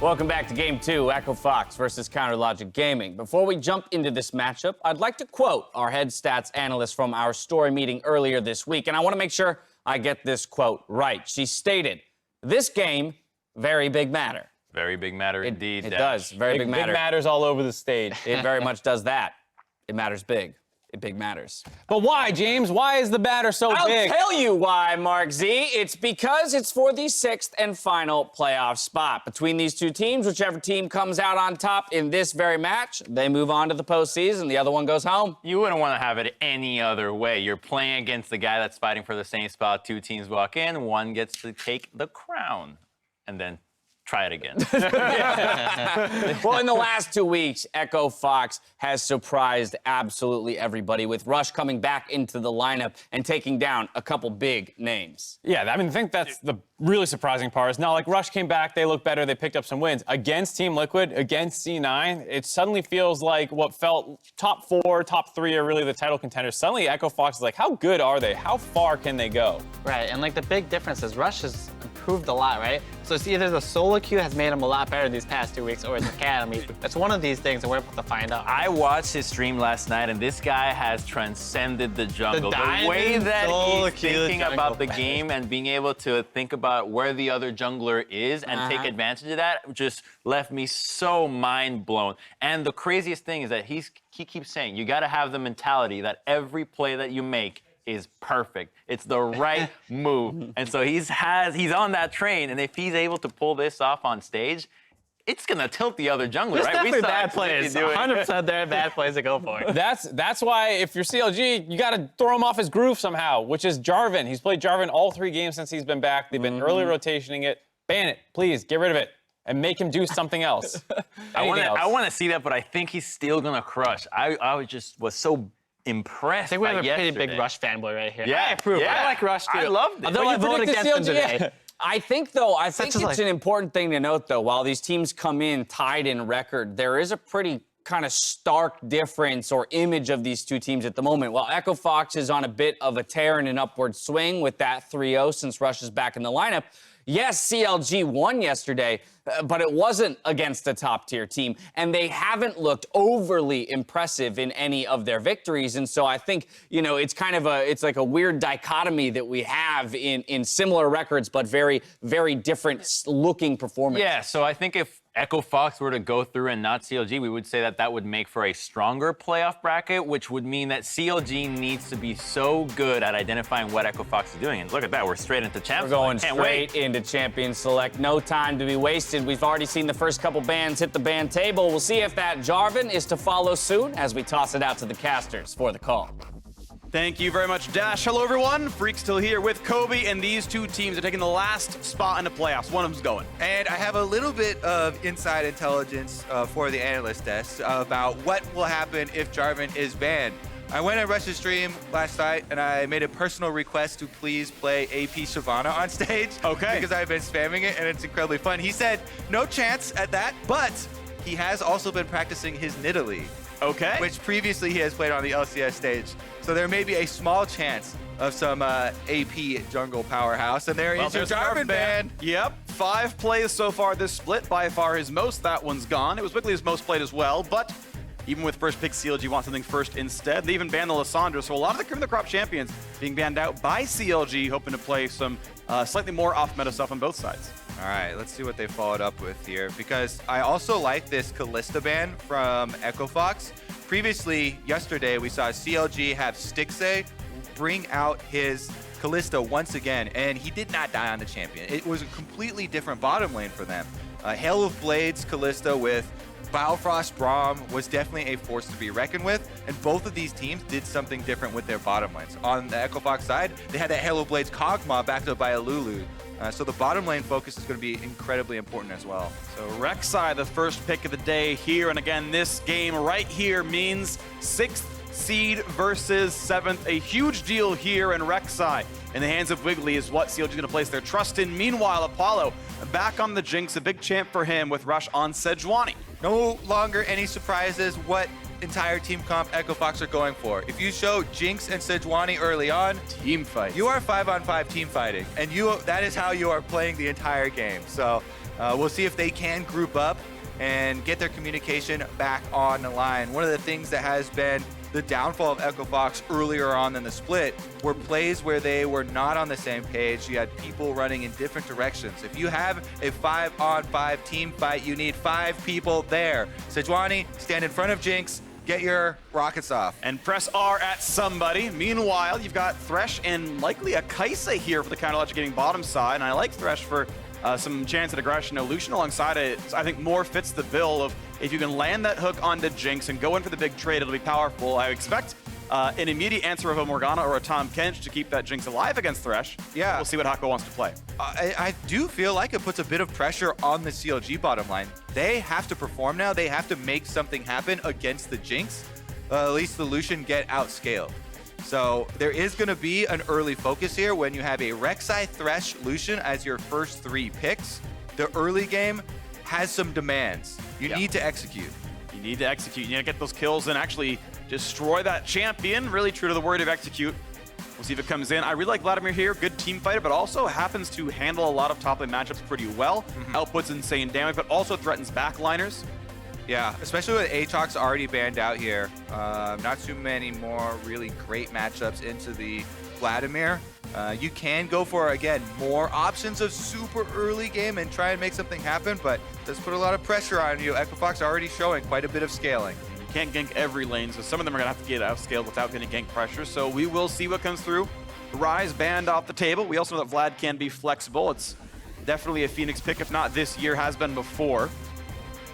Welcome back to Game 2, Echo Fox versus CounterLogic Gaming. Before we jump into this matchup, I'd like to quote our head stats analyst from our story meeting earlier this week, and I want to make sure I get this quote right. She stated, "This game, very big matter." Very big matter indeed. It does. Very big matter. Big matters all over the stage. It very much does that. It matters big. It big matters. But why, James? Why is the batter so big? I'll tell you why, Mark Z. It's because it's for the 6th and final playoff spot. Between these two teams, whichever team comes out on top in this very match, they move on to the postseason. The other one goes home. You wouldn't want to have it any other way. You're playing against the guy that's fighting for the same spot. Two teams walk in, one gets to take the crown, and then try it again. Well, in the last 2 weeks, Echo Fox has surprised absolutely everybody, with Rush coming back into the lineup and taking down a couple big names. Yeah, I mean, I think that's the really surprising part. It's not like Rush came back, they look better, they picked up some wins. Against Team Liquid, against C9, it suddenly feels like what felt top 4, top 3 are really the title contenders. Suddenly, Echo Fox is like, how good are they? How far can they go? Right, and like the big difference is Rush has improved a lot, right? So it's either the solo queue has made him a lot better these past 2 weeks, or his academy. It's one of these things, and we're able to find out. I watched his stream last night, and this guy has transcended the jungle. The way that he's thinking about the game and being able to think about where the other jungler is and take advantage of that just left me so mind blown. And the craziest thing is that he keeps saying, you got to have the mentality that every play that you make is perfect. It's the right move. And so he's on that train, and if he's able to pull this off on stage, it's gonna tilt the other jungler, There's right? definitely bad plays. 100% there are bad plays to go for. That's why if you're CLG, you got to throw him off his groove somehow, which is Jarvan. He's played Jarvan all 3 games since he's been back. They've been early rotationing it. Ban it, please. Get rid of it. And make him do something else. I want to see that, but I think he's still gonna crush. I was so impressed. I think we have a yesterday. pretty big Rush fanboy right here. Yeah, I approve. yeah. I like Rush too. I loved it. Although I voted against him today. I think it's an important thing to note, though. While these teams come in tied in record, there is a pretty kind of stark difference or image of these two teams at the moment. While Echo Fox is on a bit of a tear and an upward swing with that 3-0 since Rush is back in the lineup, yes, CLG won yesterday, but it wasn't against a top-tier team, and they haven't looked overly impressive in any of their victories. And so I think, you know, it's kind of it's like a weird dichotomy that we have in similar records, but very, very different looking performances. Yeah, so I think if Echo Fox were to go through and not CLG, we would say that that would make for a stronger playoff bracket, which would mean that CLG needs to be so good at identifying what Echo Fox is doing. And look at that, we're straight into Champions We're going Select. straight into Champion Select. No time to be wasted. We've already seen the first couple bans hit the ban table. We'll see if that Jarvan is to follow soon as we toss it out to the casters for the call. Thank you very much, Dash. Hello, everyone. Freak still here with Kobe, and these two teams are taking the last spot in the playoffs. One of them's going. And I have a little bit of inside intelligence for the analyst desk about what will happen if Jarvan is banned. I went on Rush's stream last night, and I made a personal request to please play AP Shyvana on stage. Okay. Because I've been spamming it, and it's incredibly fun. He said no chance at that, but he has also been practicing his Nidalee. Okay. Which previously he has played on the LCS stage. So there may be a small chance of some AP jungle powerhouse. And there is your Jarvan ban. Yep. 5 plays so far this split. By far his most. That one's gone. It was Wigglily's most played as well. But even with first pick, CLG wants something first instead. They even banned the Lissandra. So a lot of the cream of the crop champions being banned out by CLG, hoping to play some slightly more off-meta stuff on both sides. All right, let's see what they followed up with here, because I also like this Kalista ban from Echo Fox. Previously, yesterday, we saw CLG have Stixxay bring out his Kalista once again, and he did not die on the champion. It was a completely different bottom lane for them. Hail of Blades Kalista with Biofrost Braum was definitely a force to be reckoned with, and both of these teams did something different with their bottom lanes. On the Echo Fox side, they had that Hail of Blades Kog'Maw backed up by a Lulu. So the bottom lane focus is going to be incredibly important as well. So Rek'Sai, the first pick of the day here. And again, this game right here means 6th seed versus 7th. A huge deal here, and Rek'Sai in the hands of Wiggily is what CLG is going to place their trust in. Meanwhile, Apollo back on the Jinx, a big champ for him with Rush on Sejuani. No longer any surprises. What entire team comp Echo Fox are going for. If you show Jinx and Sejuani early on, Team fight. you are 5-on-5 team fighting, and that is how you are playing the entire game. So we'll see if they can group up and get their communication back on the line. One of the things that has been the downfall of Echo Fox earlier on in the split were plays where they were not on the same page. You had people running in different directions. If you have a 5-on-5 team fight, you need 5 people there. Sejuani, stand in front of Jinx, get your rockets off. And press R at somebody. Meanwhile, you've got Thresh and likely a Kaisa here for the counter logic getting bottom side. And I like Thresh for some chance at aggression. No, Lucian alongside it, I think more fits the bill of if you can land that hook onto Jinx and go in for the big trade, it'll be powerful. I expect an immediate answer of a Morgana or a Tahm Kench to keep that Jinx alive against Thresh. Yeah. We'll see what Hakuho wants to play. I do feel like it puts a bit of pressure on the CLG bottom line. They have to perform now. They have to make something happen against the Jinx. At least the Lucian get outscaled. So there is going to be an early focus here when you have a Rek'Sai, Thresh, Lucian as your first 3 picks. The early game has some demands. You need to execute. You need to execute. You need to get those kills and actually destroy that champion. Really true to the word of execute. We'll see if it comes in. I really like Vladimir here. Good team fighter, but also happens to handle a lot of top lane matchups pretty well. Outputs insane damage, but also threatens backliners. Yeah, especially with Aatrox already banned out here. Not too many more really great matchups into the Vladimir. You can go for, again, more options of super early game and try and make something happen, but it does put a lot of pressure on you. Echo Fox already showing quite a bit of scaling. You can't gank every lane, so some of them are going to have to get outscaled without getting gank pressure, so we will see what comes through. Ryze banned off the table. We also know that Vlad can be flexible. It's definitely a Fenix pick, if not this year, has been before.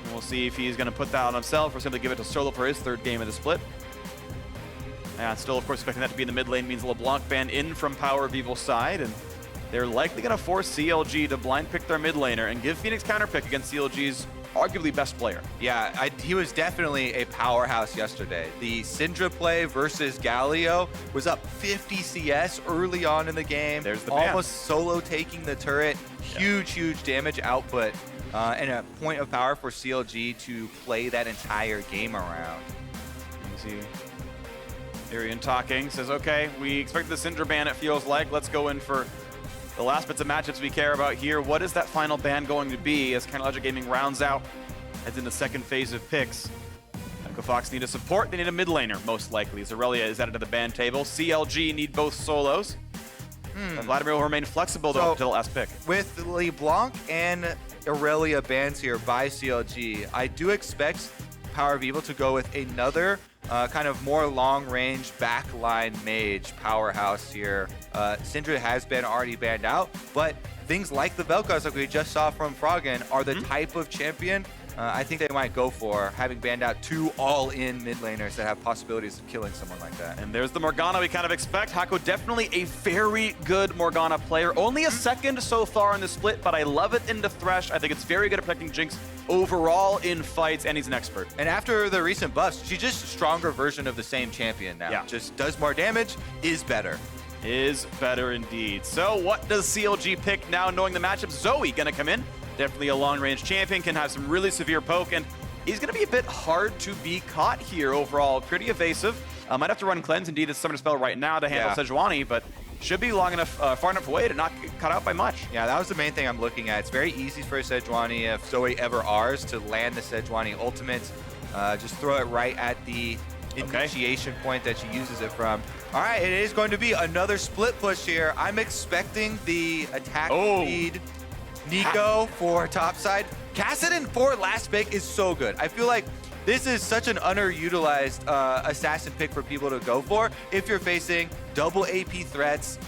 And we'll see if he's going to put that on himself or simply give it to Solo for his 3rd game of the split. And still, of course, expecting that to be in the mid lane means LeBlanc ban in from PowerOfEvil's side, and they're likely going to force CLG to blind pick their mid laner and give Fenix counter pick against CLG's arguably best player. Yeah, he was definitely a powerhouse yesterday. The Syndra play versus Galio was up 50 CS early on in the game. There's the ban. Almost solo taking the turret. Huge damage output and a point of power for CLG to play that entire game around. Let me see. Arian talking, says, okay, we expected the Syndra ban, it feels like. Let's go in for the last bits of matchups we care about here. What is that final ban going to be as Counter Logic Gaming rounds out, heads into 2nd phase of picks? Echo Fox need a support, they need a mid laner, most likely. Aurelia is added to the ban table. CLG need both solos. Vladimir will remain flexible, though, until the last pick. With LeBlanc and Aurelia bans here by CLG, I do expect PowerOfEvil to go with another kind of more long-range backline mage powerhouse here. Syndra has been already banned out, but things like the Vel'Koz, like we just saw from Froggen, are the type of champion I think they might go for, having banned out 2 all-in mid laners that have possibilities of killing someone like that. And there's the Morgana we kind of expect. Hakuho definitely a very good Morgana player. Only a 2nd so far in the split, but I love it into Thresh. I think it's very good at protecting Jinx overall in fights, and he's an expert. And after the recent buffs, she's just a stronger version of the same champion now. Yeah. Just does more damage, is better. Is better indeed. So what does CLG pick now, knowing the matchup? Zoe gonna come in. Definitely a long-range champion, can have some really severe poke, and he's gonna be a bit hard to be caught here overall. Pretty evasive. Might have to run Cleanse, indeed, a summoner spell right now to handle Sejuani, but should be long enough, far enough away to not get caught out by much. Yeah, that was the main thing I'm looking at. It's very easy for Sejuani, if Zoe ever R's, to land the Sejuani ultimate. Just throw it right at the initiation point that she uses it from. All right, it is going to be another split push here. I'm expecting the attack speed Neeko for topside. Kassadin for last pick is so good. I feel like this is such an underutilized assassin pick for people to go for. If you're facing double AP threats,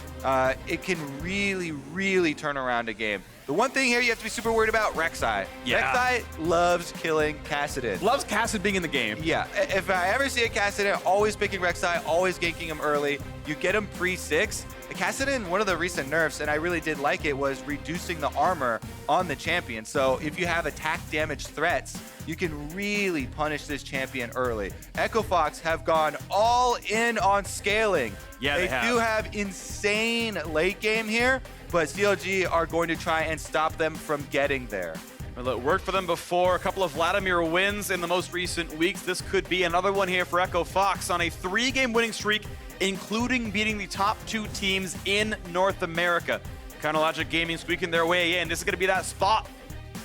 it can really turn around a game. The one thing here you have to be super worried about, Rek'Sai. Yeah. Rek'Sai loves killing Kassadin. Loves Kassadin being in the game. Yeah, if I ever see a Kassadin, always picking Rek'Sai, always ganking him early. You get him pre-6. Kassadin, one of the recent nerfs, and I really did like it, was reducing the armor on the champion. So if you have attack damage threats, you can really punish this champion early. Echo Fox have gone all in on scaling. Yeah, they do have insane late game here, but CLG are going to try and stop them from getting there. Well, it worked for them before. A couple of Vladimir wins in the most recent weeks. This could be another one here for Echo Fox on a 3-game winning streak, including beating the top 2 teams in North America. Logic Gaming squeaking their way in. This is going to be that spot,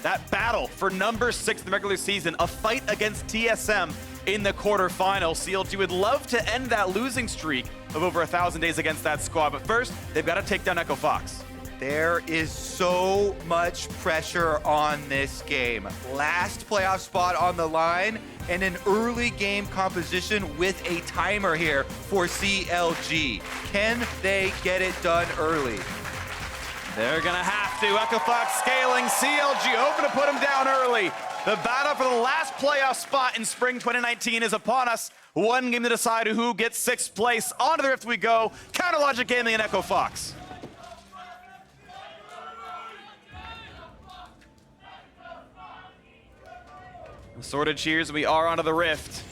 that battle for number 6 in the regular season, a fight against TSM in the quarterfinal. CLG would love to end that losing streak of over 1,000 days against that squad, but first, they've got to take down Echo Fox. There is so much pressure on this game. Last playoff spot on the line and an early game composition with a timer here for CLG. Can they get it done early? They're going to have to. Echo Fox scaling. CLG hoping to put them down early. The battle for the last playoff spot in spring 2019 is upon us. One game to decide who gets 6th place. On to the Rift we go. Logic Gaming and Echo Fox. Assorted cheers, we are onto the Rift.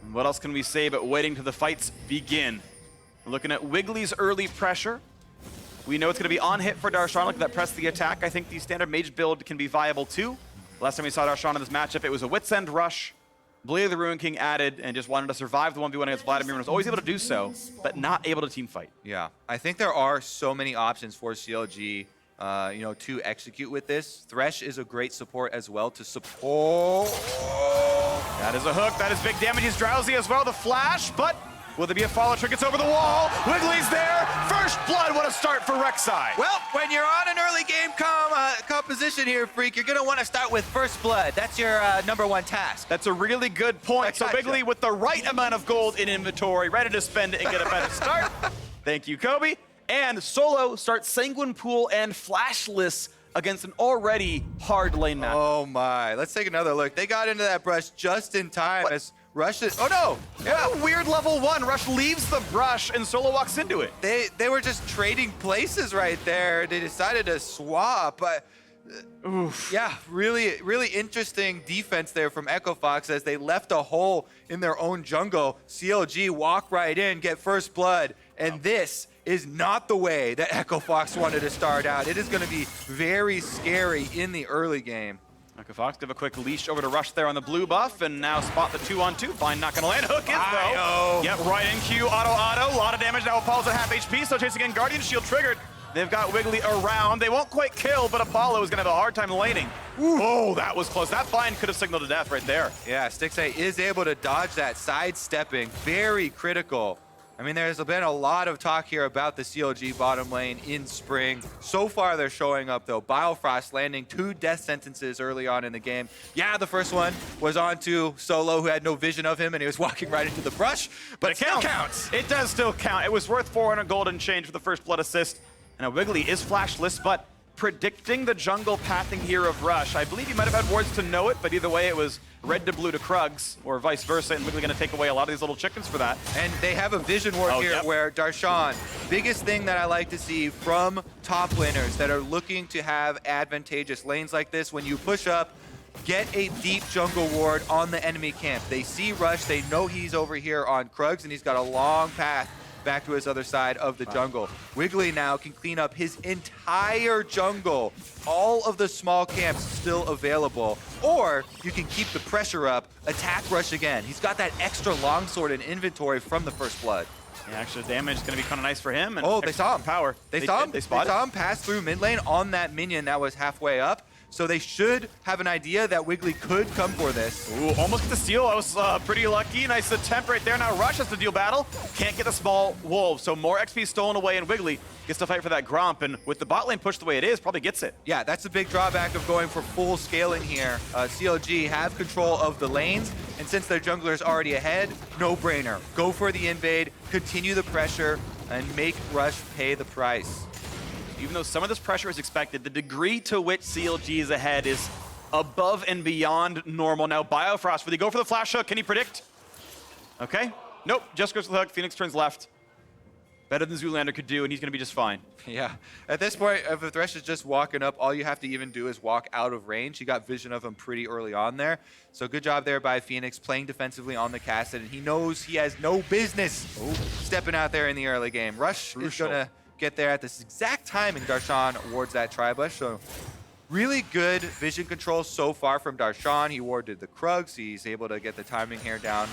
And what else can we say but waiting till the fights begin? We're looking at Wigglily's early pressure. We know it's going to be on hit for Darshan. Look at that press the attack. I think the standard mage build can be viable too. Last time we saw Darshan in this matchup, it was a Wits End rush. Blade of the Ruin King added and just wanted to survive the 1v1 against Vladimir and was always able to do so, but not able to team fight. Yeah, I think there are so many options for CLG to execute with this. Thresh is a great support as well to support. That is a hook. That is big damage. He's drowsy as well. The flash, but will there be a follow? Trick gets over the wall. Wiggly's there. First blood. What a start for Rek'Sai. Well, when you're on an early game composition here, Freak, you're going to want to start with first blood. That's your #1 task. That's a really good point. So Wiggily with the right amount of gold in inventory, ready to spend it and get a better start. Thank you, Kobe. And Solo starts Sanguine Pool and Flashless against an already hard lane map. Oh my, let's take another look. They got into that brush just in time as Rush is, oh no! Yeah, weird level 1. Rush leaves the brush and Solo walks into it. They were just trading places right there. They decided to swap. Yeah, really interesting defense there from Echo Fox as they left a hole in their own jungle. CLG walk right in, get first blood, and this is not the way that Echo Fox wanted to start out. It is going to be very scary in the early game. Echo Fox give a quick leash over to Rush there on the blue buff, and now spot the 2-on-2. Vine not gonna land. Hook is though. Yep, right in Q, auto. A lot of damage now. Apollo's at half HP, so chasing in Guardian Shield triggered. They've got Wiggily around. They won't quite kill, but Apollo is gonna have a hard time laning. Ooh. Oh, that was close. That Vine could have signaled to death right there. Yeah, Stixxay is able to dodge that, sidestepping. Very critical. I mean, there's been a lot of talk here about the CLG bottom lane in spring. So far, they're showing up, though. Biofrost landing 2 death sentences early on in the game. Yeah, the first one was onto Solo, who had no vision of him, and he was walking right into the brush. But it still counts. It does still count. It was worth 400 gold and change for the first blood assist. And a Wiggily is flashless, but predicting the jungle pathing here of Rush. I believe he might have had wards to know it, but either way, it was red to blue to Krugs, or vice versa, and Wiggily going to take away a lot of these little chickens for that. And they have a vision ward here where Darshan, biggest thing that I like to see from top laners that are looking to have advantageous lanes like this, when you push up, get a deep jungle ward on the enemy camp. They see Rush, they know he's over here on Krugs, and he's got a long path back to his other side of the jungle. Wiggily now can clean up his entire jungle. All of the small camps still available. Or you can keep the pressure up, attack Rush again. He's got that extra longsword in inventory from the first blood. Yeah, extra damage is going to be kind of nice for him. And oh, they saw him. Power. They saw him. They saw him pass through mid lane on that minion that was halfway up. So they should have an idea that Wiggily could come for this. Ooh, almost get the steal. I was pretty lucky. Nice attempt right there. Now Rush has to deal battle. Can't get the small wolf. So more XP stolen away, and Wiggily gets to fight for that Gromp. And with the bot lane pushed the way it is, probably gets it. Yeah, that's the big drawback of going for full scaling here. CLG have control of the lanes, and since their jungler is already ahead, no brainer. Go for the invade, continue the pressure, and make Rush pay the price. Even though some of this pressure is expected, the degree to which CLG is ahead is above and beyond normal. Now, Biofrost, will he go for the flash hook? Can he predict? Okay. Nope, just goes for the hook. Phoenix turns left. Better than Zoolander could do, and he's going to be just fine. Yeah. At this point, if the Thresh is just walking up, all you have to even do is walk out of range. He got vision of him pretty early on there. So good job there by Phoenix, playing defensively on the Kassadin. He knows he has no business stepping out there in the early game. Rush is going to get there at this exact time, and Darshan awards that tri-bush. So Really good vision control so far from Darshan. He warded the Krugs. He's able to get the timing here down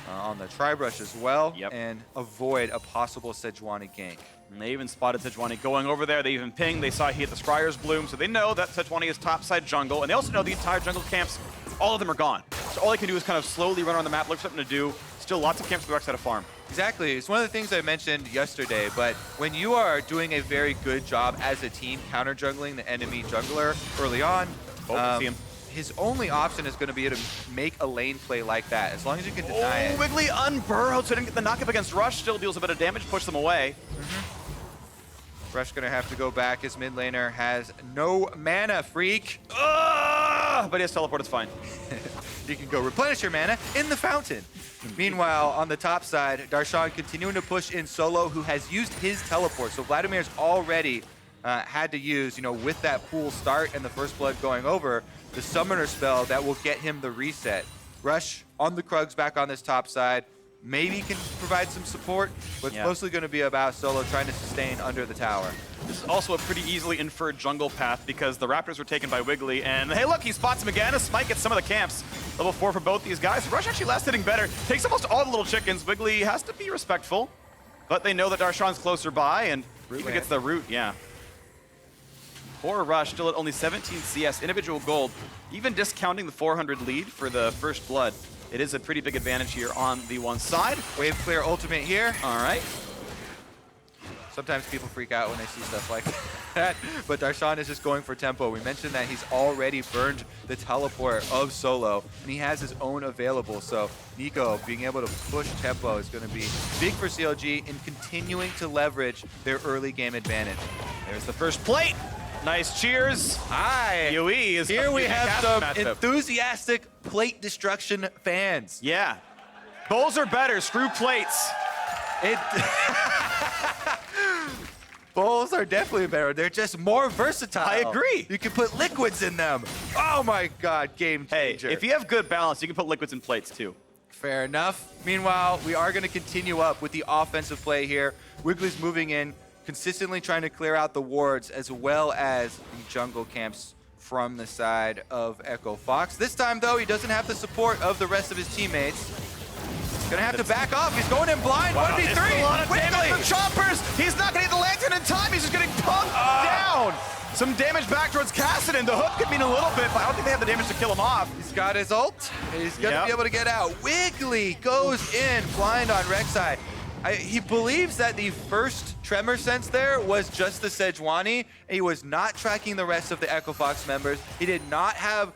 on the Tri-Brush as well and avoid a possible Sejuani gank. And they even spotted Sejuani going over there. They even pinged. They saw he hit the Scryer's Bloom, so they know that Sejuani is topside jungle. And they also know the entire jungle camps, all of them are gone. So all they can do is kind of slowly run around the map, look for something to do. Still lots of camps for the Rek'Sai to farm. Exactly. It's one of the things I mentioned yesterday, but when you are doing a very good job as a team counter jungling the enemy jungler early on, See him. his only option is going to be to make a lane play like that, as long as you can deny it. Wiggily unburrowed, so didn't get the knockup against Rush. Still deals a bit of damage, push them away. Rush going to have to go back. His mid laner has no mana, freak. But he has teleport, it's fine. You can go replenish your mana in the fountain. Meanwhile, on the top side, Darshan continuing to push in solo, who has used his teleport. So Vladimir's already had to use, with that pool start and the first blood going over, the summoner spell that will get him the reset. Rush on the Krugs back on this top side. Maybe can provide some support, but it's mostly going to be about solo trying to sustain under the tower. This is also a pretty easily inferred jungle path because the Raptors were taken by Wiggily, and hey look, he spots him again. A smite gets some of the camps. Level 4 for both these guys. Rush actually last hitting better. Takes almost all the little chickens. Wiggily has to be respectful, but they know that Darshan's closer by, and even gets the root, Poor Rush, still at only 17 CS, individual gold. Even discounting the 400 lead for the first blood, it is a pretty big advantage here on the one side. Wave clear ultimate here. All right. Sometimes people freak out when they see stuff like that, but Darshan is just going for tempo. We mentioned that he's already burned the teleport of solo, and he has his own available, so Neeko being able to push tempo is going to be big for CLG in continuing to leverage their early game advantage. There's the first plate. Nice cheers. Hi. UE is Here we have some matchup. enthusiastic plate destruction fans. Yeah. Bowls are better. Screw plates. Bowls are definitely better. They're just more versatile. I agree. You can put liquids in them. Oh my God, game changer. Hey, if you have good balance, you can put liquids in plates too. Fair enough. Meanwhile, we are going to continue up with the offensive play here. Wiggly's moving in, consistently trying to clear out the wards as well as the jungle camps from the side of Echo Fox. This time, though, he doesn't have the support of the rest of his teammates. Gonna have to back off. He's going in blind. Wow, 1v3. it's a lot of damage Wiggly. from Choppers. He's not gonna hit the lantern in time. He's just getting punked down. Some damage back towards Kassadin. The hook could mean a little bit, but I don't think they have the damage to kill him off. He's got his ult. He's gonna be able to get out. Wiggly goes in blind on Rek'Sai. He believes that the first tremor sense there was just the Sejuani. He was not tracking the rest of the Echo Fox members. He did not have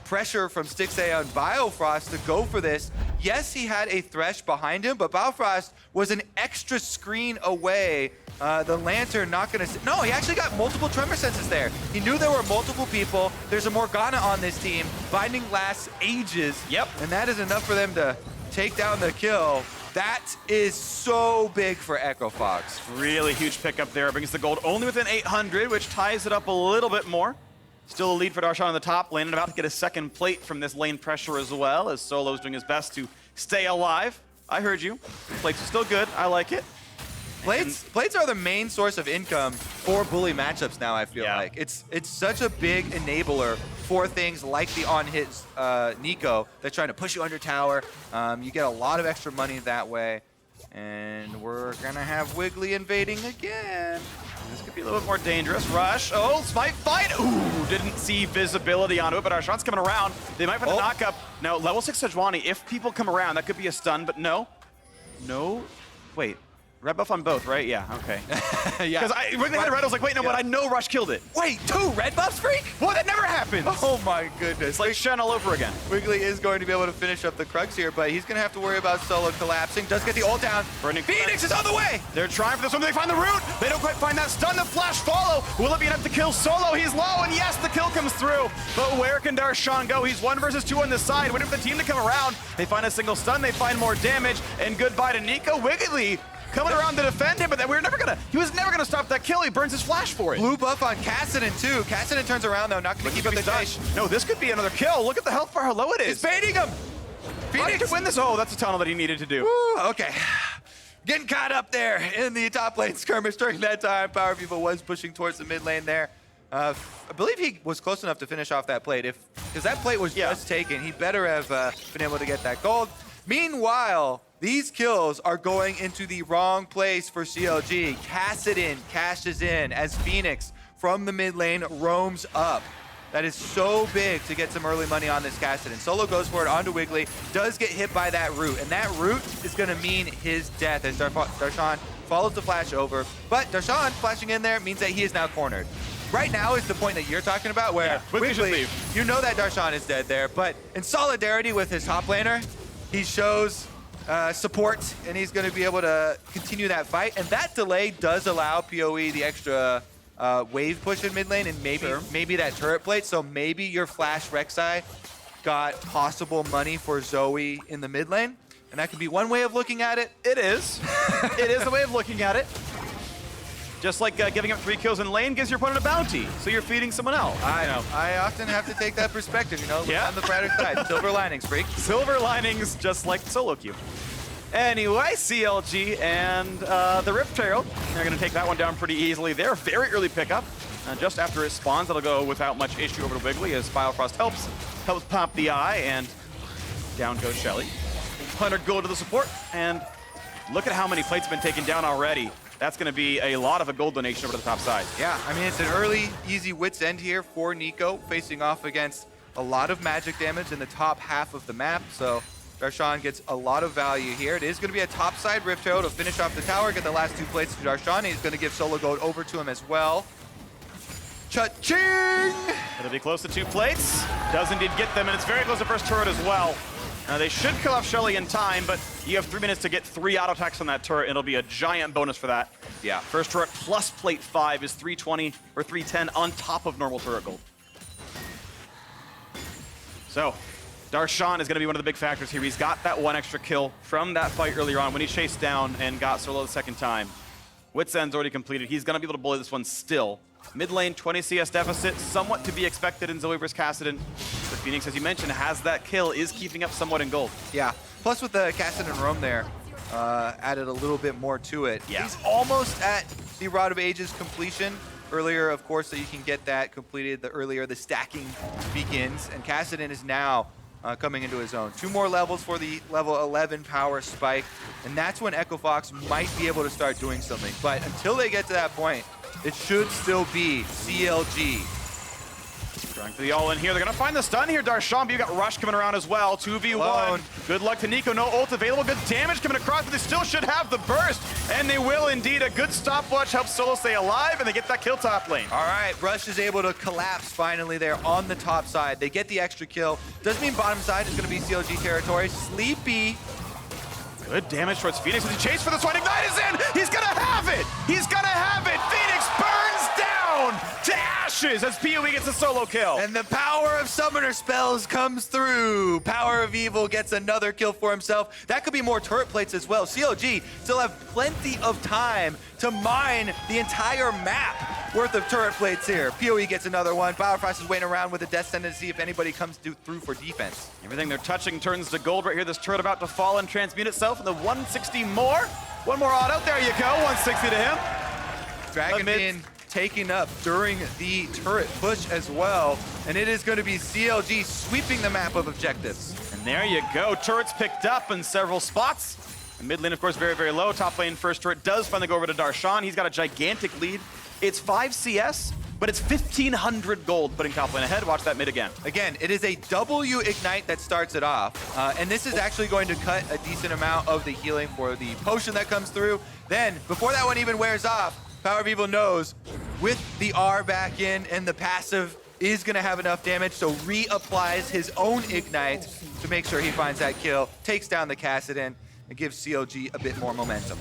pressure from Stixxay on Biofrost to go for this. Yes, he had a Thresh behind him, but Biofrost was an extra screen away. The lantern not gonna... No, he actually got multiple tremor senses there. He knew there were multiple people. There's a Morgana on this team. Binding lasts ages. Yep. And that is enough for them to take down the kill. That is so big for Echo Fox. Really huge pickup there. Brings the gold only within 800, which ties it up a little bit more. Still a lead for Darshan on the top. Landon about to get a second plate from this lane pressure as well, as Solo's doing his best to stay alive. I heard you. Plates are still good. I like it. Plates are the main source of income for bully matchups now, I feel like. It's such a big enabler for things like the on-hit Neeko that's trying to push you under tower. You get a lot of extra money that way. And we're going to have Wiggly invading again. This could be a little bit more dangerous. Rush. Oh, smite fight. Ooh, didn't see visibility onto it, but our shot's coming around. They might find the knock-up. Now, level 6 Sejuani, if people come around, that could be a stun, but no. No. Wait. Red buff on both, right? Yeah, okay. Yeah. Because when they had a red, I was like, wait, no, but I know Rush killed it. Wait, 2 red buffs, freak? Well, that never happens. Oh my goodness. It's like Shen all over again. Wiggly is going to be able to finish up the Krugs here, but he's going to have to worry about solo collapsing. Does get the ult down. Fenix is on the way. They're trying for this one. They find the root. They don't quite find that stun. The flash follow. Will it be enough to kill Solo? He's low, and yes, the kill comes through. But where can Darshan go? He's 1 versus 2 on this side. Waiting for the team to come around. They find a single stun. They find more damage, and goodbye to Neeko. Wiggily coming around to defend him, but he was never gonna stop that kill. He burns his flash for it. Blue buff on Kassadin too. Kassadin turns around though, not gonna keep up the chase. No, this could be another kill. Look at the health bar, how low it is. It's baiting him. Fenix could win this. Oh, that's a tunnel that he needed to do. Woo, okay. Getting caught up there in the top lane skirmish during that time. PowerOfEvil was pushing towards the mid lane there. I believe he was close enough to finish off that plate. Because that plate was just taken, he better have been able to get that gold. Meanwhile, these kills are going into the wrong place for CLG. Kassadin cashes in as Fenix from the mid lane roams up. That is so big to get some early money on this Kassadin. Solo goes for it onto Wiggily, does get hit by that root, and that root is going to mean his death as Darshan follows the flash over. But Darshan flashing in there means that he is now cornered. Right now is the point that you're talking about where Wiggily, you know that Darshan is dead there, but in solidarity with his top laner, he shows support, and he's going to be able to continue that fight. And that delay does allow PoE the extra wave push in mid lane, and maybe that turret plate. So maybe your flash Rek'Sai got possible money for Zoe in the mid lane, and that could be one way of looking at it. It is. It is a way of looking at it. Just like giving up 3 kills in lane gives your opponent a bounty, so you're feeding someone else. I know. I often have to take that perspective, you know, look on the brighter side. Silver linings, freak. Silver linings, just like solo queue. Anyway, CLG and the Rift Trail, they're going to take that one down pretty easily. They're a very early pickup. Just after it spawns, it'll go without much issue over to Wiggily as Biofrost helps pop the eye, and down goes Shelly. 100 gold to the support, and look at how many plates have been taken down already. That's going to be a lot of a gold donation over to the top side. Yeah, I mean, it's an early, easy wit's end here for Neeko, facing off against a lot of magic damage in the top half of the map, so Darshan gets a lot of value here. It is going to be a topside Rift Trail to finish off the tower, get the last 2 plates to Darshan. He's going to give solo gold over to him as well. Cha-ching! It'll be close to 2 plates. Does indeed get them, and it's very close to first turret as well. They should kill off Shelly in time, but you have 3 minutes to get 3 auto attacks on that turret. It'll be a giant bonus for that. Yeah. First turret plus plate 5 is 320 or 310 on top of normal turret gold. So, Darshan is going to be one of the big factors here. He's got that 1 extra kill from that fight earlier on when he chased down and got solo the second time. Wit's End's already completed. He's going to be able to bully this one still. Mid lane, 20 CS deficit, somewhat to be expected in Zoe versus Kassadin. But Fenix, as you mentioned, has that kill, is keeping up somewhat in gold. Yeah, plus with the Kassadin roam there, added a little bit more to it. Yeah. He's almost at the Rod of Ages completion. Earlier, of course, so you can get that completed, the earlier the stacking begins. And Kassadin is now coming into his own. 2 more levels for the level 11 power spike. And that's when Echo Fox might be able to start doing something. But until they get to that point, it should still be CLG. Trying for the all-in here. They're going to find the stun here, Darshan, but you got Rush coming around as well. 2v1. Alone. Good luck to Neeko. No ult available. Good damage coming across, but they still should have the burst. And they will indeed. A good stopwatch helps Solo stay alive, and they get that kill top lane. All right, Rush is able to collapse finally there on the top side. They get the extra kill. Doesn't mean bottom side is going to be CLG territory. Sleepy. Good damage towards Fenix. As he chased for this one, Ignite is in! He's gonna have it! He's gonna have it! Fenix burns down to ashes as PoE gets a solo kill. And the power of summoner spells comes through. PowerOfEvil gets another kill for himself. That could be more turret plates as well. CLG still have plenty of time to mine the entire map worth of turret plates here. PoE gets another one. Biofrost is waiting around with a death sentence to see if anybody comes through for defense. Everything they're touching turns to gold right here. This turret about to fall and transmute itself in the 160 more. One more auto. There you go. 160 to him. Dragon being taken up during the turret push as well. And it is going to be CLG sweeping the map of objectives. And there you go. Turrets picked up in several spots. The mid lane, of course, very, very low. Top lane first turret does finally go over to Darshan. He's got a gigantic lead. It's 5 CS, but it's 1,500 gold putting top lane ahead. Watch that mid again. Again, it is a W Ignite that starts it off. And this is actually going to cut a decent amount of the healing for the potion that comes through. Then, before that one even wears off, PowerOfEvil knows with the R back in and the passive is going to have enough damage, so reapplies his own Ignite to make sure he finds that kill, takes down the Kassadin, and gives CLG a bit more momentum.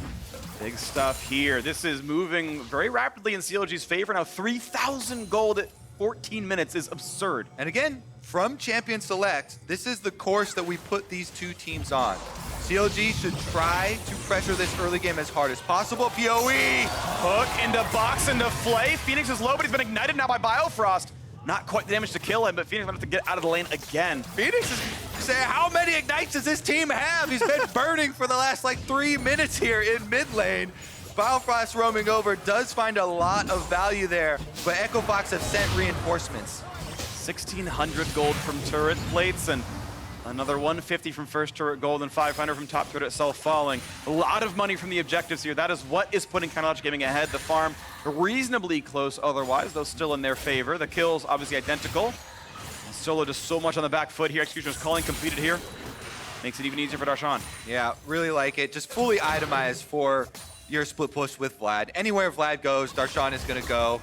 Big stuff here. This is moving very rapidly in CLG's favor. Now 3,000 gold at 14 minutes is absurd. And again, from Champion Select, this is the course that we put these 2 teams on. CLG should try to pressure this early game as hard as possible. PoE! Hook into box into Flay. Fenix is low, but he's been ignited now by Biofrost. Not quite the damage to kill him, but Fenix might have to get out of the lane again. Fenix is saying, how many Ignites does this team have? He's been burning for the last like 3 minutes here in mid lane. Biofrost roaming over does find a lot of value there, but Echo Fox have sent reinforcements. 1,600 gold from turret plates and another 150 from first turret gold and 500 from top turret itself falling. A lot of money from the objectives here. That is what is putting Logic Gaming ahead. The farm reasonably close otherwise, though still in their favor. The kills obviously identical. And Solo just so much on the back foot here. Executioner's calling completed here. Makes it even easier for Darshan. Yeah, really like it. Just fully itemized for your split push with Vlad. Anywhere Vlad goes, Darshan is gonna go.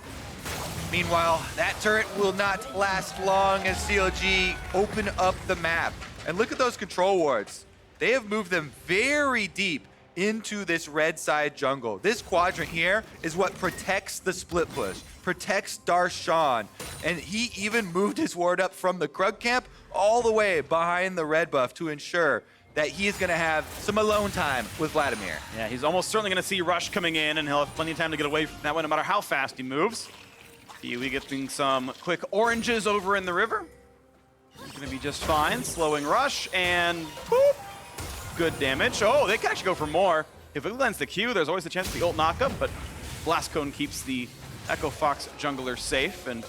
Meanwhile, that turret will not last long as CLG open up the map. And look at those control wards. They have moved them very deep into this red side jungle. This quadrant here is what protects the split push, protects Darshan. And he even moved his ward up from the Krug camp all the way behind the red buff to ensure that he is going to have some alone time with Vladimir. Yeah, he's almost certainly going to see Rush coming in, and he'll have plenty of time to get away from that one no matter how fast he moves. We getting some quick oranges over in the river. He's going to be just fine. Slowing Rush, and boop. Good damage. Oh, they can actually go for more. If it lands the Q, there's always a chance of the ult knockup, but Blast Cone keeps the Echo Fox jungler safe, and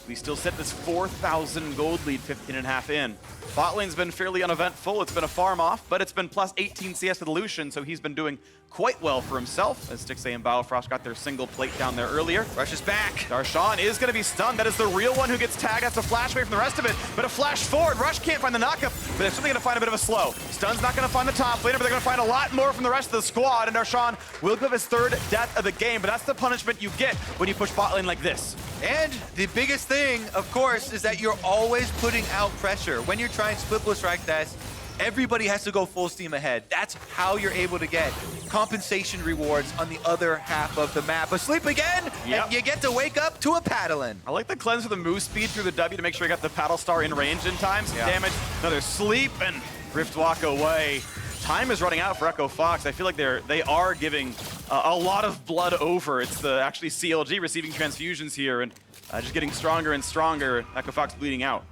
we still set this 4,000 gold lead 15.5 in. Bot lane's been fairly uneventful. It's been a farm off, but it's been plus 18 CS to the Lucian, so he's been doing quite well for himself, as Stixxay and Biofrost got their single plate down there earlier. Rush is back. Darshan is going to be stunned. That is the real one who gets tagged. That's a flash away from the rest of it, but a flash forward. Rush can't find the knockup, but they're certainly going to find a bit of a slow. Stun's not going to find the top laner, but they're going to find a lot more from the rest of the squad, and Darshan will give his third death of the game, but that's the punishment you get when you push bot lane like this. And the biggest thing, of course, is that you're always putting out pressure. When you're trying split push like this, everybody has to go full steam ahead. That's how you're able to get compensation rewards on the other half of the map. Asleep again, and you get to wake up to a paddling. I like the cleanse with the move speed through the W to make sure you got the paddle star in range in time. Some damage, another sleep, and Rift walk away. Time is running out for Echo Fox. I feel like they are giving a lot of blood over. It's the actually CLG receiving transfusions here and just getting stronger and stronger. Echo Fox bleeding out.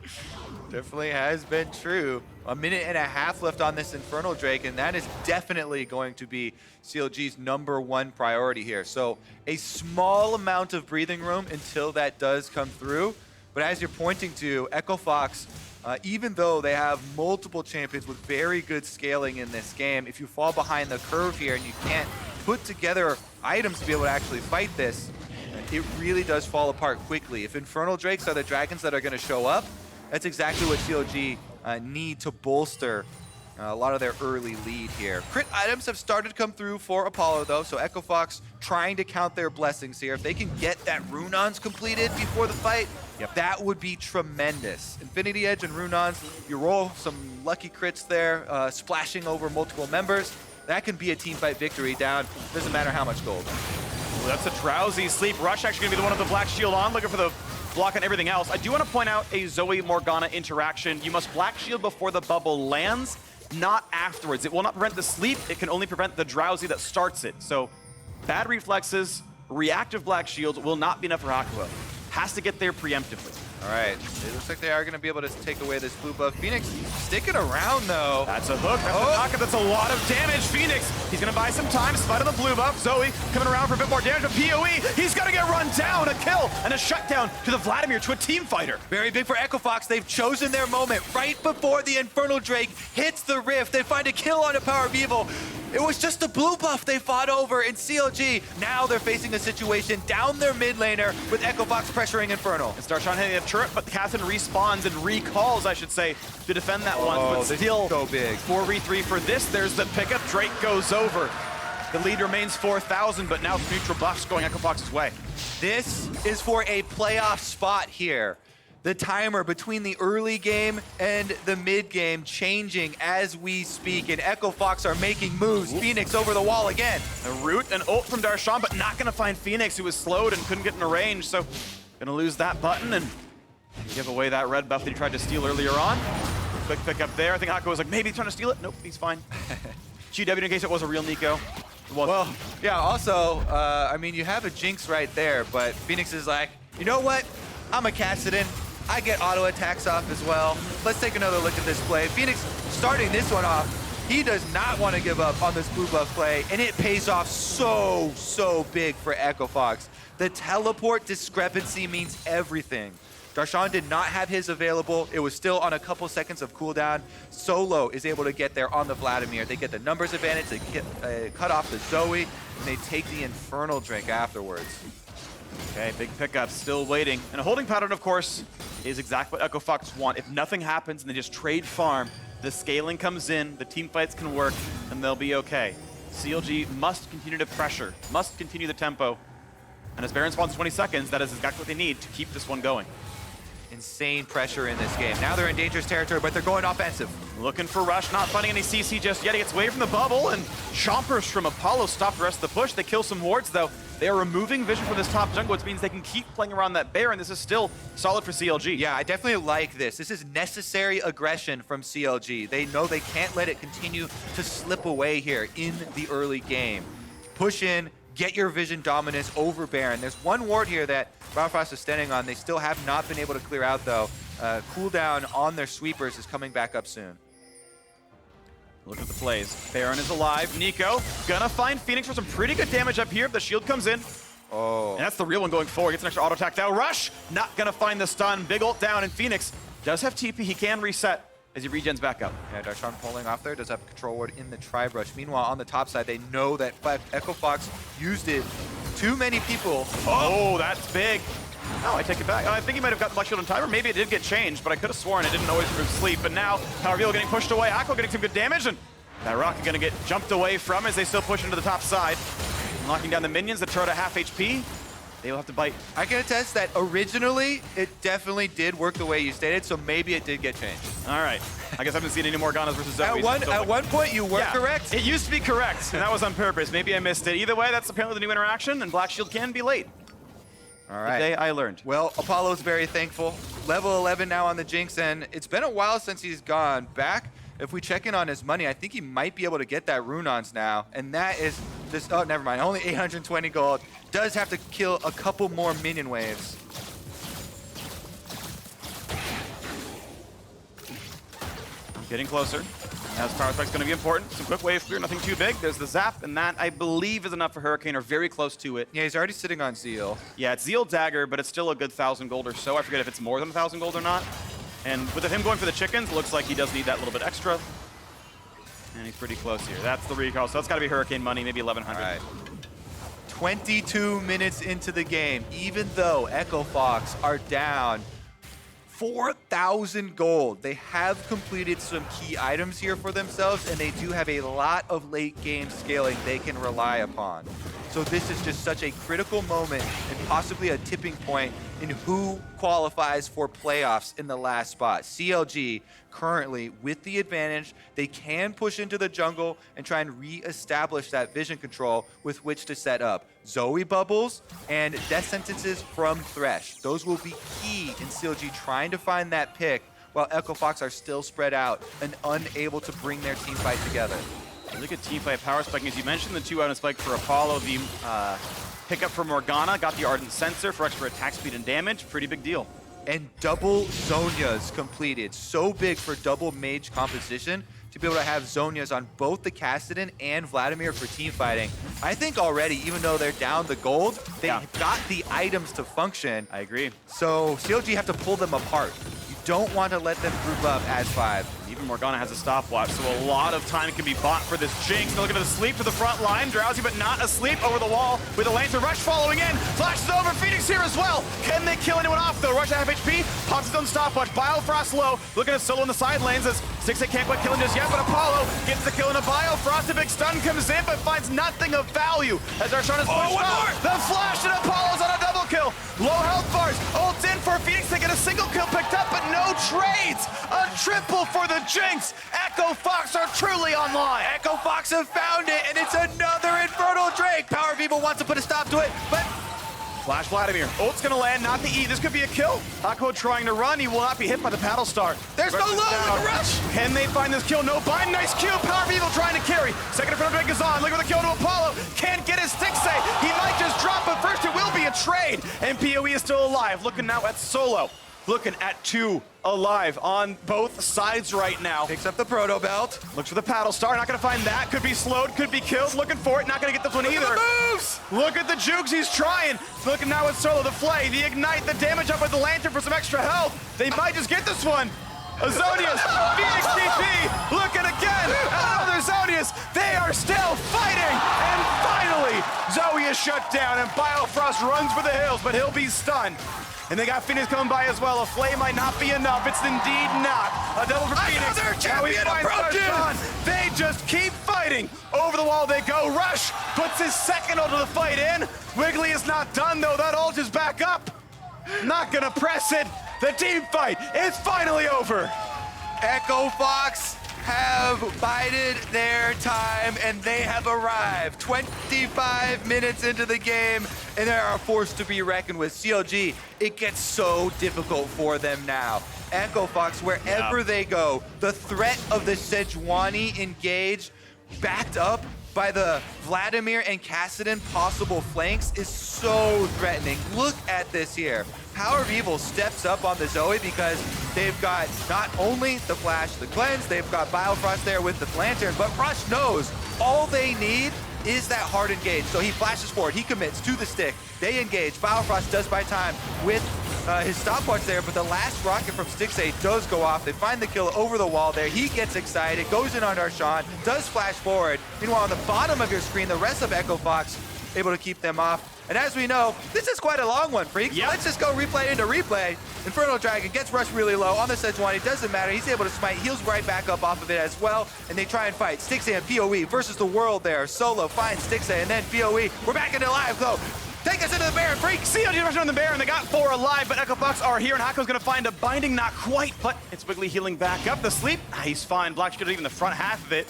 Definitely has been true. A minute and a half left on this Infernal Drake, and that is definitely going to be CLG's #1 priority here. So a small amount of breathing room until that does come through. But as you're pointing to, Echo Fox, even though they have multiple champions with very good scaling in this game, if you fall behind the curve here and you can't put together items to be able to actually fight this, it really does fall apart quickly. If Infernal Drakes are the dragons that are going to show up, that's exactly what CLG need to bolster a lot of their early lead here. Crit items have started to come through for Apollo, though, so Echo Fox trying to count their blessings here. If they can get that Runons completed before the fight, that would be tremendous. Infinity Edge and Runons, you roll some lucky crits there, splashing over multiple members. That can be a team fight victory down, doesn't matter how much gold. Ooh, that's a drowsy sleep. Rush actually gonna be the one with the black shield on, looking for the block on everything else. I do want to point out a Zoe Morgana interaction. You must black shield before the bubble lands, not afterwards. It will not prevent the sleep, it can only prevent the drowsy that starts it. So bad reflexes, reactive black shield will not be enough for Hakuho. Has to get there preemptively. All right, it looks like they are going to be able to take away this blue buff. Fenix sticking around, though. That's a hook. That's a knockup. That's a lot of damage. Phoenix, he's going to buy some time. Spite on the blue buff. Zoe coming around for a bit more damage. But PoE, he's going to get run down. A kill and a shutdown to the Vladimir, to a team fighter. Very big for Echo Fox. They've chosen their moment right before the Infernal Drake hits the rift. They find a kill on a PowerOfEvil. It was just the blue buff they fought over in CLG. Now they're facing a situation down their mid laner with Echo Fox pressuring Infernal. It's Darshan hitting a turret, but Kassadin respawns and recalls, I should say, to defend that one. But still, so big. 4v3 for this. There's the pickup. Drake goes over. The lead remains 4,000, but now neutral buffs going Echo Fox's way. This is for a playoff spot here. The timer between the early game and the mid game changing as we speak, and Echo Fox are making moves. Fenix over the wall again. A root and ult from Darshan, but not gonna find Fenix, who was slowed and couldn't get in a range, so gonna lose that button and give away that red buff that he tried to steal earlier on. Quick pick up there. I think Hakuho was like, maybe he's trying to steal it. Nope, he's fine. GW in case it was a real Neeko. Well, yeah, also, I mean, you have a Jinx right there, but Fenix is like, you know what? I'm a Kassadin. I get auto attacks off as well. Let's take another look at this play. Fenix starting this one off. He does not want to give up on this blue buff play, and it pays off so big for Echo Fox. The teleport discrepancy means everything. Darshan did not have his available. It was still on a couple seconds of cooldown. Solo is able to get there on the Vladimir. They get the numbers advantage, they cut off the Zoe, and they take the Infernal Drink afterwards. Okay, big pickup, still waiting. And a holding pattern, of course, is exactly what Echo Fox want. If nothing happens and they just trade farm, the scaling comes in, the team fights can work, and they'll be okay. CLG must continue to pressure, must continue the tempo. And as Baron spawns 20 seconds, that is exactly what they need to keep this one going. Insane pressure in this game. Now they're in dangerous territory, but they're going offensive. Looking for Rush, not finding any CC just yet. He gets away from the bubble, and Chompers from Apollo stop the rest of the push. They kill some wards, though. They are removing vision from this top jungle, which means they can keep playing around that Baron. This is still solid for CLG. Yeah, I definitely like this. This is necessary aggression from CLG. They know they can't let it continue to slip away here in the early game. Push in, get your vision dominance over Baron. There's one ward here that Biofrost is standing on. They still have not been able to clear out, though. Cooldown on their sweepers is coming back up soon. Look at the plays. Baron is alive. Neeko gonna find Fenix for some pretty good damage up here. The shield comes in. Oh. And that's the real one going forward. Gets an extra auto attack now. Rush, not gonna find the stun. Big ult down, and Fenix does have TP. He can reset as he regens back up. Yeah, Darshan pulling off there, does have a control ward in the tri-brush. Meanwhile, on the top side, they know that Echo Fox used it. Too many people. Oh, that's big. No, I take it back. I think he might have got the Black Shield in time, or maybe it did get changed, but I could have sworn it didn't always remove sleep. But now, PowerOfEvil getting pushed away. Hakuho getting some good damage, and that rocket gonna get jumped away from as they still push into the top side. Knocking down the minions, the turret at half HP. They will have to bite. I can attest that originally, it definitely did work the way you stated, so maybe it did get changed. All right. I guess I haven't seen any Morganas versus Zoes. At one point, you were correct. It used to be correct, and that was on purpose. Maybe I missed it. Either way, that's apparently the new interaction, and Black Shield can be late. All right. Today I learned. Well, Apollo's very thankful. Level 11 now on the Jinx, and it's been a while since he's gone back. If we check in on his money, I think he might be able to get that Runons now, and that is just, oh, never mind, only 820 gold. Does have to kill a couple more minion waves. Getting closer. Now his power spike's going to be important. Some quick wave clear, nothing too big. There's the zap, and that, I believe, is enough for Hurricane, or very close to it. Yeah, he's already sitting on Zeal. Yeah, it's Zeal Dagger, but it's still a good 1,000 gold or so. I forget if it's more than 1,000 gold or not. And with him going for the chickens, looks like he does need that little bit extra. And he's pretty close here. That's the recall, so that's got to be Hurricane money, maybe 1,100. All right. 22 minutes into the game, even though Echo Fox are down 4,000 gold. They have completed some key items here for themselves, and they do have a lot of late game scaling they can rely upon. So this is just such a critical moment and possibly a tipping point in who qualifies for playoffs in the last spot. CLG currently with the advantage. They can push into the jungle and try and re-establish that vision control with which to set up Zoe bubbles and death sentences from Thresh. Those will be key in CLG trying to find that pick while Echo Fox are still spread out and unable to bring their team fight together. Really good team fight. Power spiking, as you mentioned, the 2-item spike for Apollo. The pickup for Morgana, got the Ardent Sensor for extra attack speed and damage. Pretty big deal. And double Zhonya's completed. So big for double mage composition to be able to have Zhonya's on both the Kassadin and Vladimir for team fighting. I think already, even though they're down the gold, they got the items to function. I agree. So CLG have to pull them apart. You don't want to let them group up as 5. Even Morgana has a stopwatch, so a lot of time can be bought for this Jinx. They're looking to sleep to the front line. Drowsy, but not asleep over the wall with a Lantern Rush following in. Flashes over. Fenix here as well. Can they kill anyone off, though? Rush at half HP. Pops his own stopwatch. Biofrost low. Looking at Solo in the side lanes as Stixxay can't quite kill him just yet, but Apollo gets the kill in a Biofrost. A big stun comes in, but finds nothing of value as Darshan is pushed off. The flash, and Apollo's on a double kill. Low health bars. Ult in for Fenix. They get a single kill picked up, but no trades. A triple for the Jinx. Echo Fox are truly online. Echo Fox have found it, and it's another Infernal Drake. PowerOfEvil wants to put a stop to it, but Flash Vladimir. Ult's gonna land, not the E. This could be a kill. Hakuho trying to run. He will not be hit by the paddle star. There's no low with the rush. Can they find this kill? No bind. Nice Q. PowerOfEvil trying to carry. Second Infernal Drake is on. Looking for the kill to Apollo. Can't get his Stixxay. He might just drop, but first it will be a trade. And PoE is still alive. Looking now at Solo. looking at 2 alive on both sides right now. Picks up the proto belt. Looks for the paddle star, not gonna find that. Could be slowed, could be killed. Looking for it, not gonna get this one either. Look at the moves! Look at the jukes, he's trying. Looking now at Solo, the flay, the ignite, the damage up with the lantern for some extra health. They might just get this one. Azonius, Phoenix TP, looking again at another Zonius. They are still fighting, and finally, Zoe is shut down, and Biofrost runs for the hills, but he'll be stunned. And they got Phoenix coming by as well. A flame might not be enough. It's indeed not. A double for Phoenix. Another champion approaches! They just keep fighting. Over the wall they go. Rush puts his second ult of the fight in. Wiggily is not done though. That ult is back up. Not gonna press it. The team fight is finally over. Echo Fox have bided their time and they have arrived. 25 minutes into the game and they are forced to be reckoned with. CLG, it gets so difficult for them now. Echo Fox, wherever they go, the threat of the Sejuani engage backed up by the Vladimir and Kassadin possible flanks is so threatening. Look at this here. PowerOfEvil steps up on the Zoe because they've got not only the flash, the cleanse, they've got Biofrost there with the lantern, but Rush knows all they need is that hard engage. So he flashes forward, he commits to the stick, they engage. Biofrost does buy time with his stopwatch there, but the last rocket from Stixxay does go off. They find the kill over the wall there. He gets excited, goes in on Darshan, does flash forward. Meanwhile, on the bottom of your screen, the rest of Echo Fox able to keep them off. And as we know, this is quite a long one, Freak. Yep. So let's just go replay into replay. Infernal Dragon gets rushed really low on the Sejuani. Doesn't matter. He's able to smite. Heals right back up off of it as well. And they try and fight. Stixxay and PoE versus the world there. Solo finds Stixxay and then PoE. We're back into live though. Take us into the Baron, Freak. CLG rushing on the Baron. They got 4 alive, but Echo Fox are here, and Hakuho's gonna find a binding. Not quite, but it's Wiggily healing back up. The sleep, he's fine. Black's gonna even the front half of it.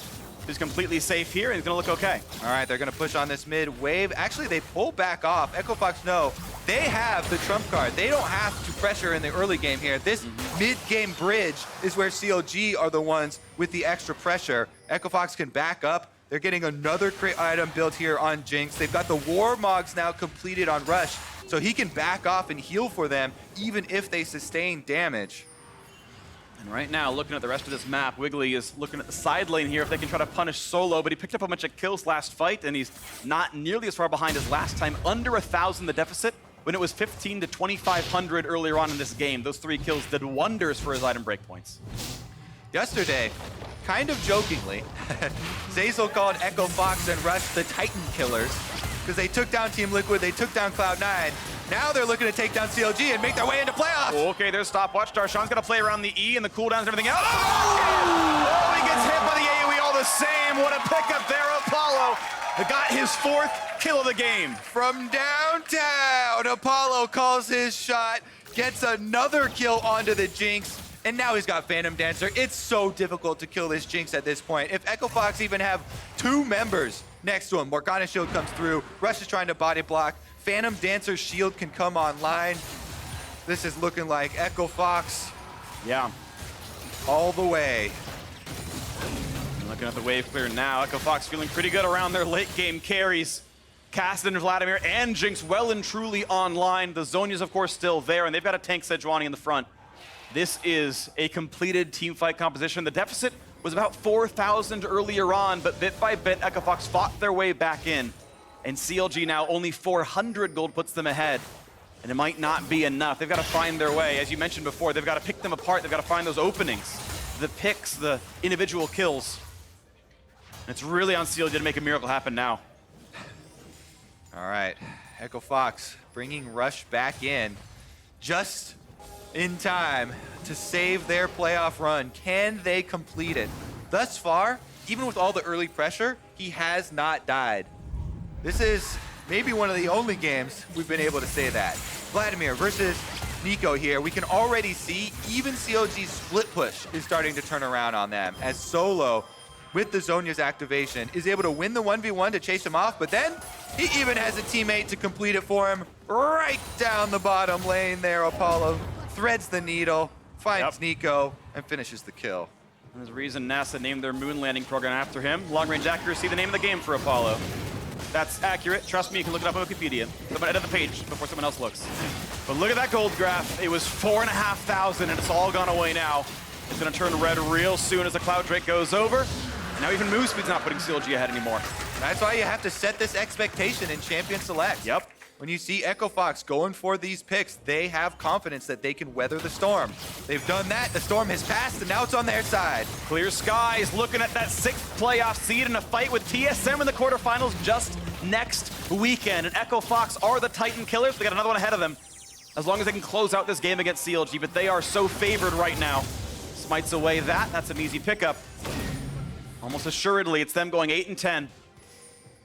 He's completely safe here, and he's gonna look okay. All right, they're gonna push on this mid wave. Actually, they pull back off. Echo Fox know they have the trump card. They don't have to pressure in the early game here. This mid-game bridge is where CLG are the ones with the extra pressure. Echo Fox can back up. They're getting another crit item built here on Jinx. They've got the War Mogs now completed on Rush, so he can back off and heal for them even if they sustain damage. And right now, looking at the rest of this map, Wiggily is looking at the side lane here if they can try to punish Solo, but he picked up a bunch of kills last fight, and he's not nearly as far behind as last time. Under 1,000 the deficit, when it was 15 to 2,500 earlier on in this game. Those 3 kills did wonders for his item breakpoints. Yesterday, kind of jokingly, Zeyzal called Echo Fox and Rush the Titan Killers because they took down Team Liquid, they took down Cloud9. Now they're looking to take down CLG and make their way into playoffs. Okay, there's stopwatch. Darshan's gonna play around the E and the cooldowns and everything else. Oh, he gets hit by the AoE all the same. What a pickup there, Apollo. Got his 4th kill of the game. From downtown, Apollo calls his shot, gets another kill onto the Jinx, and now he's got Phantom Dancer. It's so difficult to kill this Jinx at this point. If Echo Fox even have 2 members next to him, Morgana shield comes through, Rush is trying to body block, Phantom Dancer's shield can come online. This is looking like Echo Fox Yeah. all the way. Looking at the wave clear now, Echo Fox feeling pretty good around their late game carries. Kassadin, Vladimir, and Jinx well and truly online. The Zonia's, of course, still there, and they've got a tank Sejuani in the front. This is a completed team fight composition. The deficit was about 4,000 earlier on, but bit by bit, Echo Fox fought their way back in. And CLG now only 400 gold puts them ahead. And it might not be enough. They've got to find their way. As you mentioned before, they've got to pick them apart. They've got to find those openings, the picks, the individual kills. And it's really on CLG to make a miracle happen now. All right, Echo Fox bringing Rush back in just in time to save their playoff run. Can they complete it? Thus far, even with all the early pressure, he has not died. This is maybe one of the only games we've been able to say that. Vladimir versus Neeko here. We can already see even CLG's split push is starting to turn around on them as Solo, with the Zonia's activation, is able to win the 1v1 to chase him off, but then he even has a teammate to complete it for him right down the bottom lane there. Apollo threads the needle, finds Neeko, and finishes the kill. There's a reason NASA named their moon landing program after him. Long range accuracy, the name of the game for Apollo. That's accurate. Trust me, you can look it up on Wikipedia. Someone edit the page before someone else looks. But look at that gold graph. It was 4,500, and it's all gone away now. It's gonna turn red real soon as the Cloud Drake goes over. And now even move speed's not putting CLG ahead anymore. That's why you have to set this expectation in Champion Select. Yep. When you see Echo Fox going for these picks, they have confidence that they can weather the storm. They've done that, the storm has passed, and now it's on their side. Clear Skies looking at that 6th playoff seed in a fight with TSM in the quarterfinals just next weekend. And Echo Fox are the Titan killers. They got another one ahead of them, as long as they can close out this game against CLG, but they are so favored right now. Smites away that's an easy pickup. Almost assuredly, it's them going 8 and 10.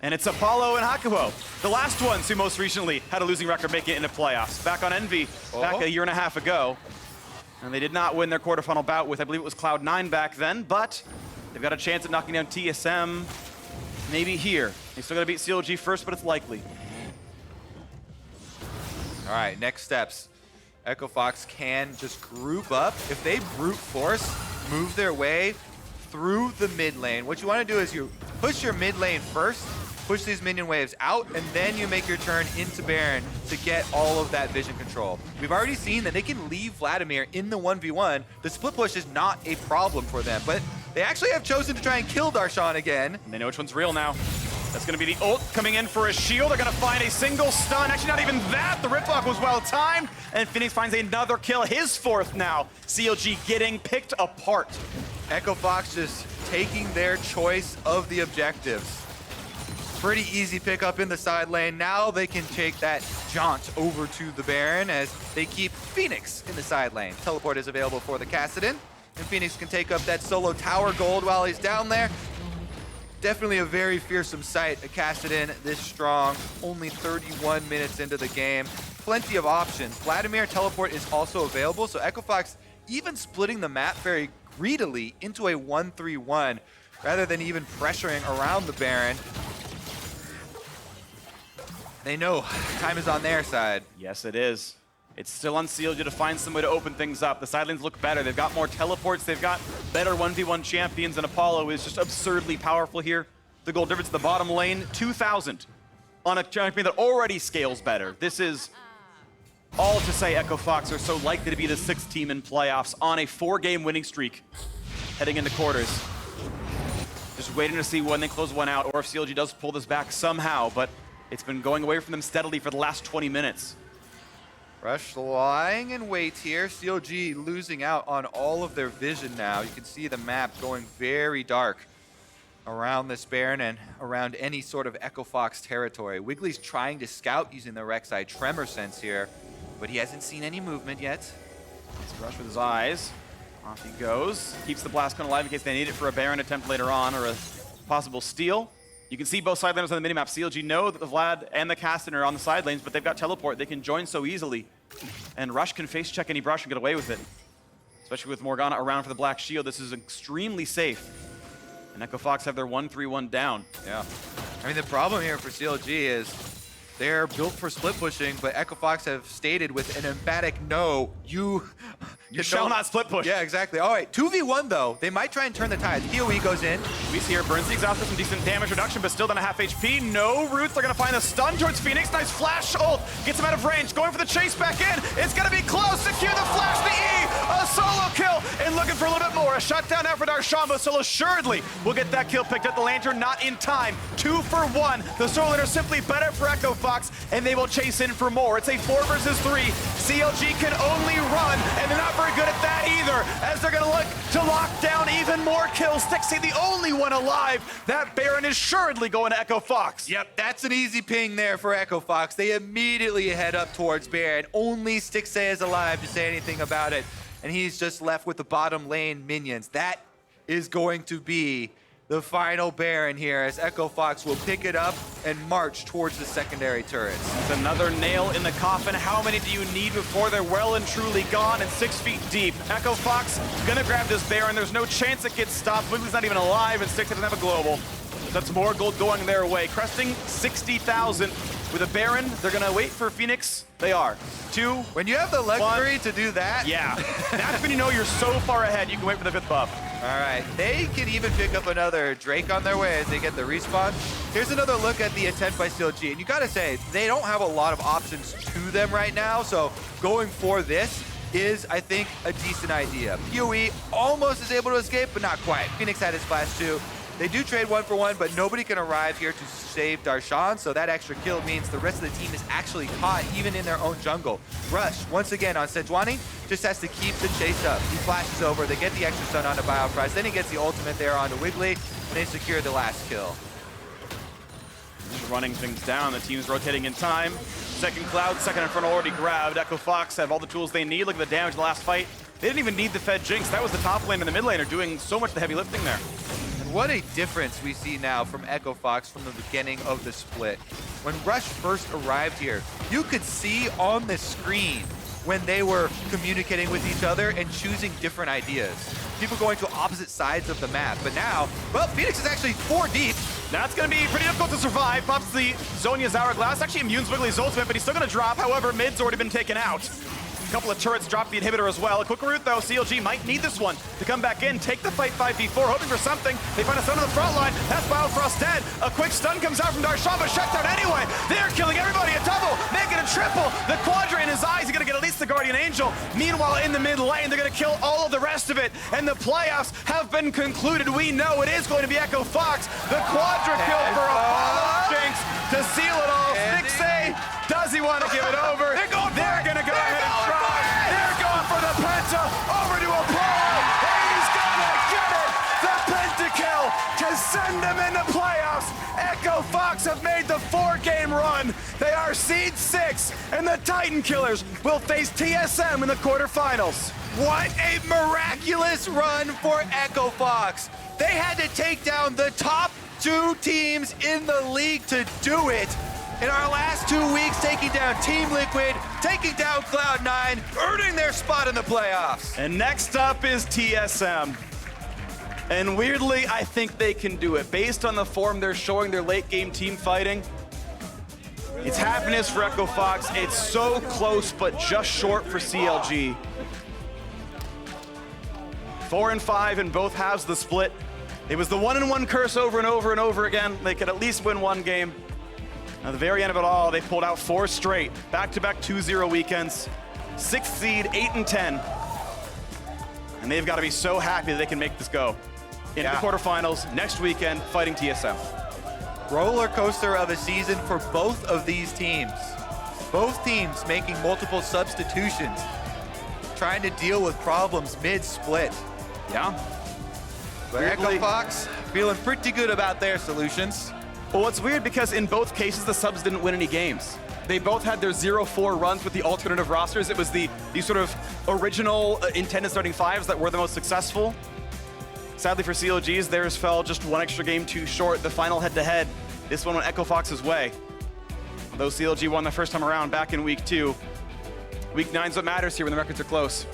And it's Apollo and Hakuho, the last ones who most recently had a losing record making it into playoffs. Back on Envy, back a year and a half ago. And they did not win their quarterfinal bout with, I believe it was Cloud9 back then, but they've got a chance at knocking down TSM maybe here. They still gotta beat CLG first, but it's likely. All right, next steps. Echo Fox can just group up. If they brute force, move their way through the mid lane, what you want to do is you push your mid lane first, push these minion waves out, and then you make your turn into Baron to get all of that vision control. We've already seen that they can leave Vladimir in the 1v1. The split push is not a problem for them, but they actually have chosen to try and kill Darshan again. And they know which one's real now. That's gonna be the ult coming in for a shield. They're gonna find a single stun. Actually, not even that. The riplock was well timed. And Fenix finds another kill, his 4th now. CLG getting picked apart. Echo Fox just taking their choice of the objectives. Pretty easy pickup in the side lane. Now they can take that jaunt over to the Baron as they keep Fenix in the side lane. Teleport is available for the Kassadin, and Fenix can take up that solo tower gold while he's down there. Definitely a very fearsome sight. A Kassadin this strong, only 31 minutes into the game. Plenty of options. Vladimir teleport is also available, so Echo Fox even splitting the map very greedily into a 1-3-1 rather than even pressuring around the Baron. They know time is on their side. Yes, it is. It's still on CLG to find some way to open things up. The side lanes look better. They've got more teleports. They've got better 1v1 champions, and Apollo is just absurdly powerful here. The gold difference in the bottom lane, 2,000 on a champion that already scales better. This is all to say Echo Fox are so likely to be the 6th team in playoffs on a 4-game winning streak heading into quarters. Just waiting to see when they close one out or if CLG does pull this back somehow, but it's been going away from them steadily for the last 20 minutes. Rush lying in wait here. CLG losing out on all of their vision now. You can see the map going very dark around this Baron and around any sort of Echo Fox territory. Wigglily's trying to scout using the Rek'Sai Tremor Sense here, but he hasn't seen any movement yet. Let's rush with his eyes. Off he goes. Keeps the blast cone alive in case they need it for a Baron attempt later on or a possible steal. You can see both side laners on the minimap. CLG know that the Vlad and the Kassadin are on the side lanes, but they've got teleport. They can join so easily. And Rush can face check any brush and get away with it. Especially with Morgana around for the Black Shield, this is extremely safe. And Echo Fox have their 1-3-1 down. Yeah. I mean, the problem here for CLG is they're built for split pushing, but Echo Fox have stated with an emphatic no, you shall not split push. Yeah, exactly. All right, 2v1 though. They might try and turn the tides. PoE goes in. We see here Burns takes out some decent damage reduction, but still down a half HP. No roots. They're gonna find the stun towards Fenix. Nice flash ult. Gets him out of range. Going for the chase back in. It's gonna be close. Secure the flash, the E. A solo kill. And looking for a little bit more. A shutdown now for Darshan, but Solo assuredly will get that kill picked up. The Lantern not in time. 2 for 1. The solo are simply better for Echo Fox, and they will chase in for more. It's a 4 versus 3. CLG can only run, and they're not very good at that either, as they're gonna look to lock down even more kills. Stixxay the only one alive. That Baron is assuredly going to Echo Fox. Yep, that's an easy ping there for Echo Fox. They immediately head up towards Baron. Only Stixxay is alive to say anything about it, and he's just left with the bottom lane minions. That is going to be the final Baron here as Echo Fox will pick it up and march towards the secondary turrets. It's another nail in the coffin. How many do you need before they're well and truly gone and 6 feet deep? Echo Fox gonna grab this Baron. There's no chance it gets stopped. Wiggly's not even alive, and Stixxay doesn't have a global. That's more gold going their way. Cresting 60,000 with a Baron. They're gonna wait for Fenix. They are. 2. When you have the luxury to do that. Yeah. That's when you know you're so far ahead, you can wait for the 5th buff. All right, they can even pick up another Drake on their way as they get the respawn. Here's another look at the attempt by CLG, and you gotta say, they don't have a lot of options to them right now, so going for this is, I think, a decent idea. PoE almost is able to escape, but not quite. Fenix had his flash too. They do trade 1-for-1, but nobody can arrive here to save Darshan, so that extra kill means the rest of the team is actually caught, even in their own jungle. Rush, once again on Sejuani, just has to keep the chase up. He flashes over, they get the extra stun onto Biofrost, then he gets the ultimate there onto Wiggily, and they secure the last kill. Running things down, the team's rotating in time. Second Cloud, second Infernal already grabbed. Echo Fox have all the tools they need. Look at the damage in the last fight. They didn't even need the Fed Jinx. That was the top lane and the mid laner doing so much of the heavy lifting there. And what a difference we see now from Echo Fox from the beginning of the split. When Rush first arrived here, you could see on the screen when they were communicating with each other and choosing different ideas. People going to opposite sides of the map. But now, well, Fenix is actually 4 deep. That's going to be pretty difficult to survive. Pops the Zhonya's Hourglass. Actually immunes Wiggly's ultimate, but he's still going to drop. However, mid's already been taken out. A couple of turrets drop the inhibitor as well. A quick route, though. CLG might need this one to come back in, take the fight 5v4, hoping for something. They find a stun on the front line. That's Biofrost dead. A quick stun comes out from Darshan, but shut down anyway. They're killing everybody. A double, make it a triple. The Quadra in his eyes. He's going to get at least the Guardian Angel. Meanwhile, in the mid lane, they're going to kill all of the rest of it. And the playoffs have been concluded. We know it is going to be Echo Fox. The Quadra kill for Apollo Jinx to seal it all. Stixxay, does he want to give it over? They're going to go ahead and try. They're going for the Penta over to Apollo. And he's gonna get it. The Penta kill to send them into playoffs. Echo Fox have made the 4-game run. They are seed 6, and the Titan Killers will face TSM in the quarterfinals. What a miraculous run for Echo Fox. They had to take down the top 2 teams in the league to do it. In our last 2 weeks, taking down Team Liquid, taking down Cloud9, earning their spot in the playoffs. And next up is TSM. And weirdly, I think they can do it. Based on the form they're showing, their late game team fighting, it's happiness for Echo Fox. It's so close, but just short for CLG. 4 and 5 in both halves of the split. It was the 1-and-1 curse over and over and over again. They could at least win 1 game. At the very end of it all, they pulled out 4 straight, back-to-back 2-0 weekends, 6th seed, 8 and 10. And they've got to be so happy that they can make this go. Into the quarterfinals next weekend, fighting TSM. Roller coaster of a season for both of these teams. Both teams making multiple substitutions, trying to deal with problems mid-split. Yeah. But Echo Fox feeling pretty good about their solutions. Well, it's weird because in both cases, the subs didn't win any games. They both had their 0-4 runs with the alternative rosters. It was the sort of original intended starting 5s that were the most successful. Sadly for CLGs, theirs fell just 1 extra game too short. The final head-to-head, this one went Echo Fox's way. Although CLG won the first time around back in week 2. Week 9's what matters here when the records are close.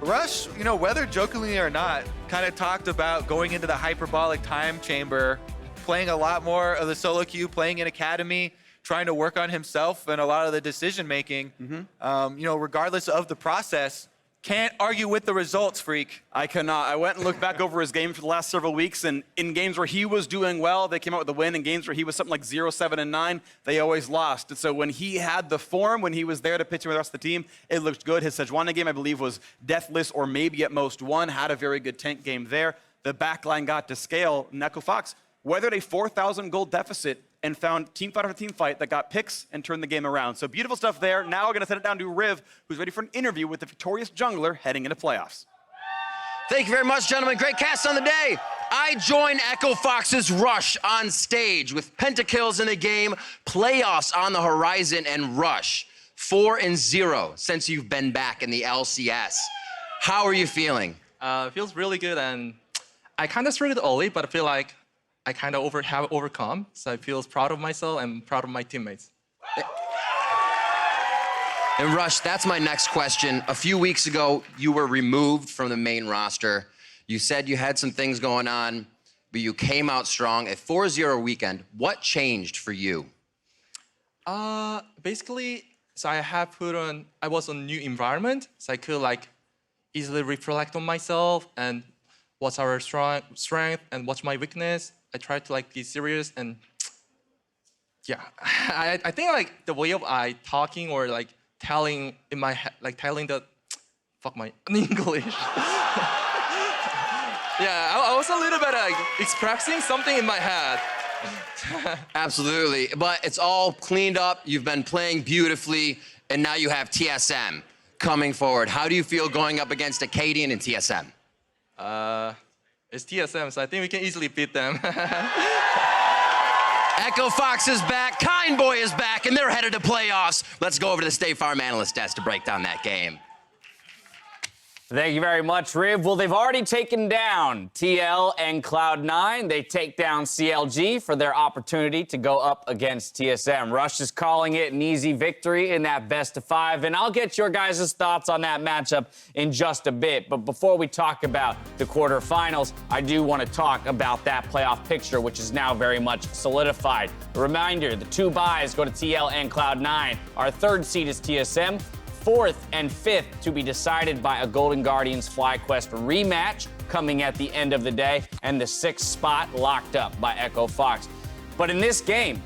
Rush, you know, whether jokingly or not, kind of talked about going into the hyperbolic time chamber, playing a lot more of the solo queue, playing in Academy, trying to work on himself and a lot of the decision making. You know, regardless of the process, can't argue with the results, Freak. I cannot. I went and looked back over his game for the last several weeks, and in games where he was doing well, they came out with a win. In games where he was something like 0-7 and 9, they always lost. And so when he had the form, when he was there to pitch with the rest of the team, it looked good. His Sejuani game, I believe, was deathless or maybe at most 1. Had a very good tank game there. The backline got to scale. Neeko Fox weathered a 4,000 gold deficit and found team fight after team fight that got picks and turned the game around. So beautiful stuff there. Now we're going to send it down to Riv, who's ready for an interview with the victorious jungler heading into playoffs. Thank you very much, gentlemen. Great cast on the day. I join Echo Fox's Rush on stage with pentakills in the game, playoffs on the horizon, and Rush 4-0 since you've been back in the LCS. How are you feeling? Feels really good, and I kind of started early, but I feel like I kind of have overcome, so I feel proud of myself and proud of my teammates. And Rush, that's my next question. A few weeks ago, you were removed from the main roster. You said you had some things going on, but you came out strong. A 4-0 weekend, what changed for you? Basically, so I was on a new environment, so I could like easily reflect on myself and what's our strength and what's my weakness. I try to like be serious and yeah, I think like the way of I talking or like telling in my head, like telling the fuck my English. Yeah, I was a little bit like expressing something in my head. Absolutely, but it's all cleaned up. You've been playing beautifully, and now you have TSM coming forward. How do you feel going up against Kassadin and TSM? It's TSM, so I think we can easily beat them. Echo Fox is back, Kind Boy is back, and they're headed to playoffs. Let's go over to the State Farm analyst desk to break down that game. Thank you very much, Riv. Well, they've already taken down TL and Cloud9. They take down CLG for their opportunity to go up against TSM. Rush is calling it an easy victory in that best of 5, and I'll get your guys' thoughts on that matchup in just a bit. But before we talk about the quarterfinals, I do want to talk about that playoff picture, which is now very much solidified. A reminder, the 2 buys go to TL and Cloud9. Our 3rd seed is TSM. 4th and 5th to be decided by a Golden Guardians FlyQuest rematch coming at the end of the day, and the 6th spot locked up by Echo Fox. But in this game,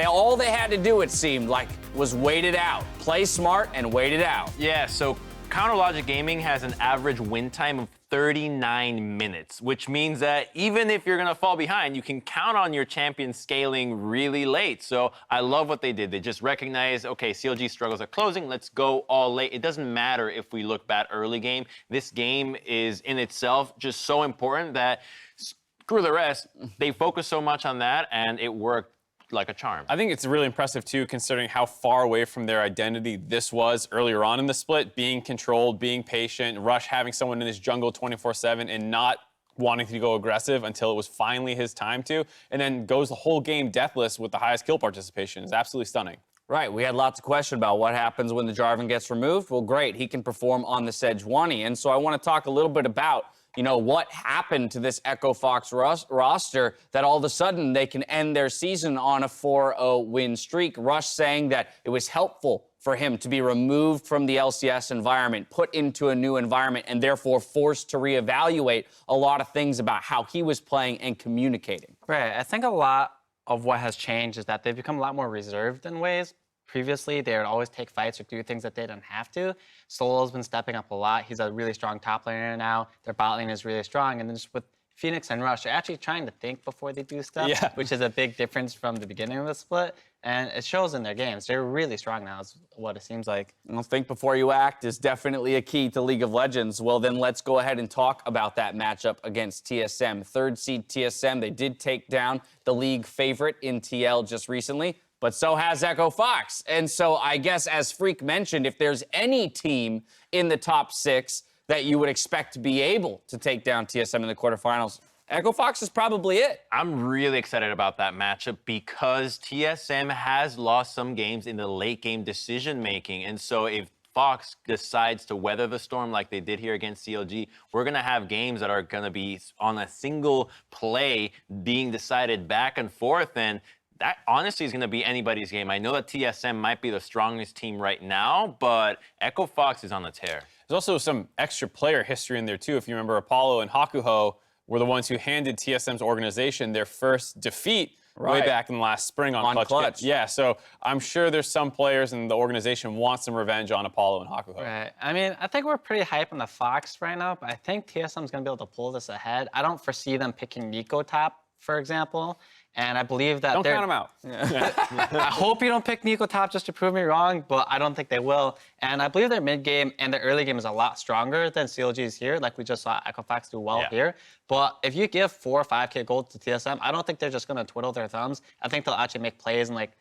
all they had to do, it seemed like, was wait it out. Play smart and wait it out. Yeah, so Counter Logic Gaming has an average win time of 39 minutes, which means that even if you're gonna fall behind, you can count on your champion scaling really late. So I love what they did. They just recognized, okay, CLG struggles at closing, let's go all late. It doesn't matter if we look bad early game. This game is in itself just so important that screw the rest. They focus so much on that, and it worked like a charm. I think it's really impressive too, considering how far away from their identity this was earlier on in the split, being controlled, being patient, Rush having someone in his jungle 24/7 and not wanting to go aggressive until it was finally his time to, and then goes the whole game deathless with the highest kill participation. It's absolutely stunning. Right, we had lots of questions about what happens when the Jarvan gets removed. Well, great, he can perform on the Sejuani. And so I want to talk a little bit about, you know, what happened to this Echo Fox roster that all of a sudden they can end their season on a 4-0 win streak. Rush saying that it was helpful for him to be removed from the LCS environment, put into a new environment, and therefore forced to reevaluate a lot of things about how he was playing and communicating. Right, I think a lot of what has changed is that they've become a lot more reserved in ways. Previously, they would always take fights or do things that they didn't have to. Solo's been stepping up a lot. He's a really strong top laner now. Their bot lane is really strong. And then just with Fenix and Rush, they're actually trying to think before they do stuff, which is a big difference from the beginning of the split. And it shows in their games. They're really strong now, is what it seems like. Well, think before you act is definitely a key to League of Legends. Well, then let's go ahead and talk about that matchup against TSM. 3rd seed TSM, they did take down the league favorite in TL just recently, but so has Echo Fox. And so I guess, as Freak mentioned, if there's any team in the top 6 that you would expect to be able to take down TSM in the quarterfinals, Echo Fox is probably it. I'm really excited about that matchup because TSM has lost some games in the late game decision making. And so if Fox decides to weather the storm like they did here against CLG, we're going to have games that are going to be on a single play being decided back and forth. And that honestly is going to be anybody's game. I know that TSM might be the strongest team right now, but Echo Fox is on the tear. There's also some extra player history in there too. If you remember, Apollo and Hakuho were the ones who handed TSM's organization their first defeat way back in the last spring on Clutch. Yeah, so I'm sure there's some players in the organization want some revenge on Apollo and Hakuho. Right. I mean, I think we're pretty hype on the Fox right now, but I think TSM's going to be able to pull this ahead. I don't foresee them picking Neeko top, for example. And I believe that Don't count them out. I hope you don't pick Neeko top just to prove me wrong, but I don't think they will. And I believe their mid game and their early game is a lot stronger than CLG's here, like we just saw Echo Fox do well here. But if you give 4 or 5K gold to TSM, I don't think they're just going to twiddle their thumbs. I think they'll actually make plays and, like,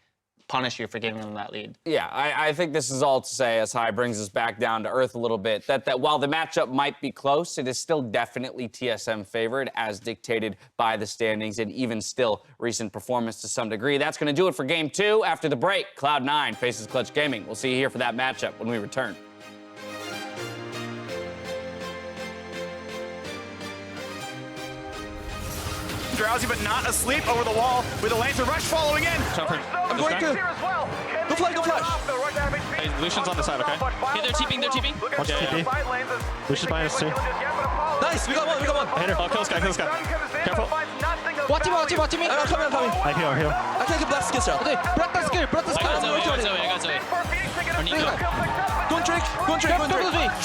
punish you for giving them that lead. Yeah, I think this is all to say, as High brings us back down to earth a little bit, that while the matchup might be close, it is still definitely TSM favored, as dictated by the standings and even still recent performance to some degree. That's going to do it for Game 2. After the break, Cloud9 faces Clutch Gaming. We'll see you here for that matchup when we return. Drowsy, but not asleep over the wall with the lane to Rush following in. I'm going to. Go flash. Hey, Lucian's on the side, okay? Hey, they're TPing. Watch TP. Lucian's behind us too. Nice. We got one. Hater, I'll kill this guy. Careful. Watch me. I'm coming. I heal. I can't get black skill shot. Okay, black skill. I got Zoe. Or Neeko. Go and Drake.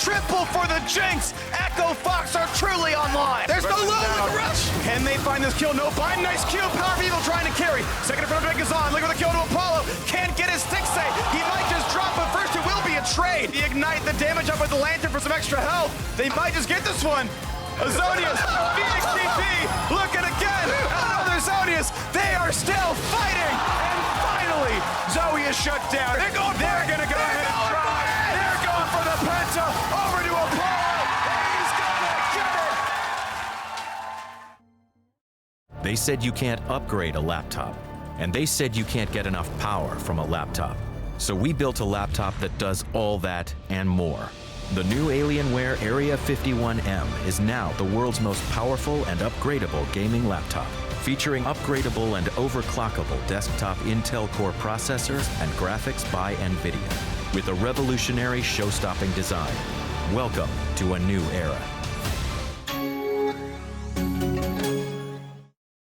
Triple for the Jinx. Echo Fox are truly online. There's no low with Rush. Can they find this kill? No bind. Nice Q. PowerOfEvil trying to carry. Second in front of Kassadin. Looking for the kill to Apollo. Can't get his Stixxay. He might just drop, but first it will be a trade. The Ignite the damage up with the Lantern for some extra health. They might just get this one. Azonius, Phoenix TP, looking again, another Azonius. They are still fighting, and finally, Zoe is shut down. They're gonna go ahead and try. They're going for the Penta, over to Apollo, and he's gonna get it. They said you can't upgrade a laptop, and they said you can't get enough power from a laptop. So we built a laptop that does all that and more. The new Alienware Area 51M is now the world's most powerful and upgradable gaming laptop, featuring upgradable and overclockable desktop Intel Core processors and graphics by NVIDIA, with a revolutionary show-stopping design. Welcome to a new era.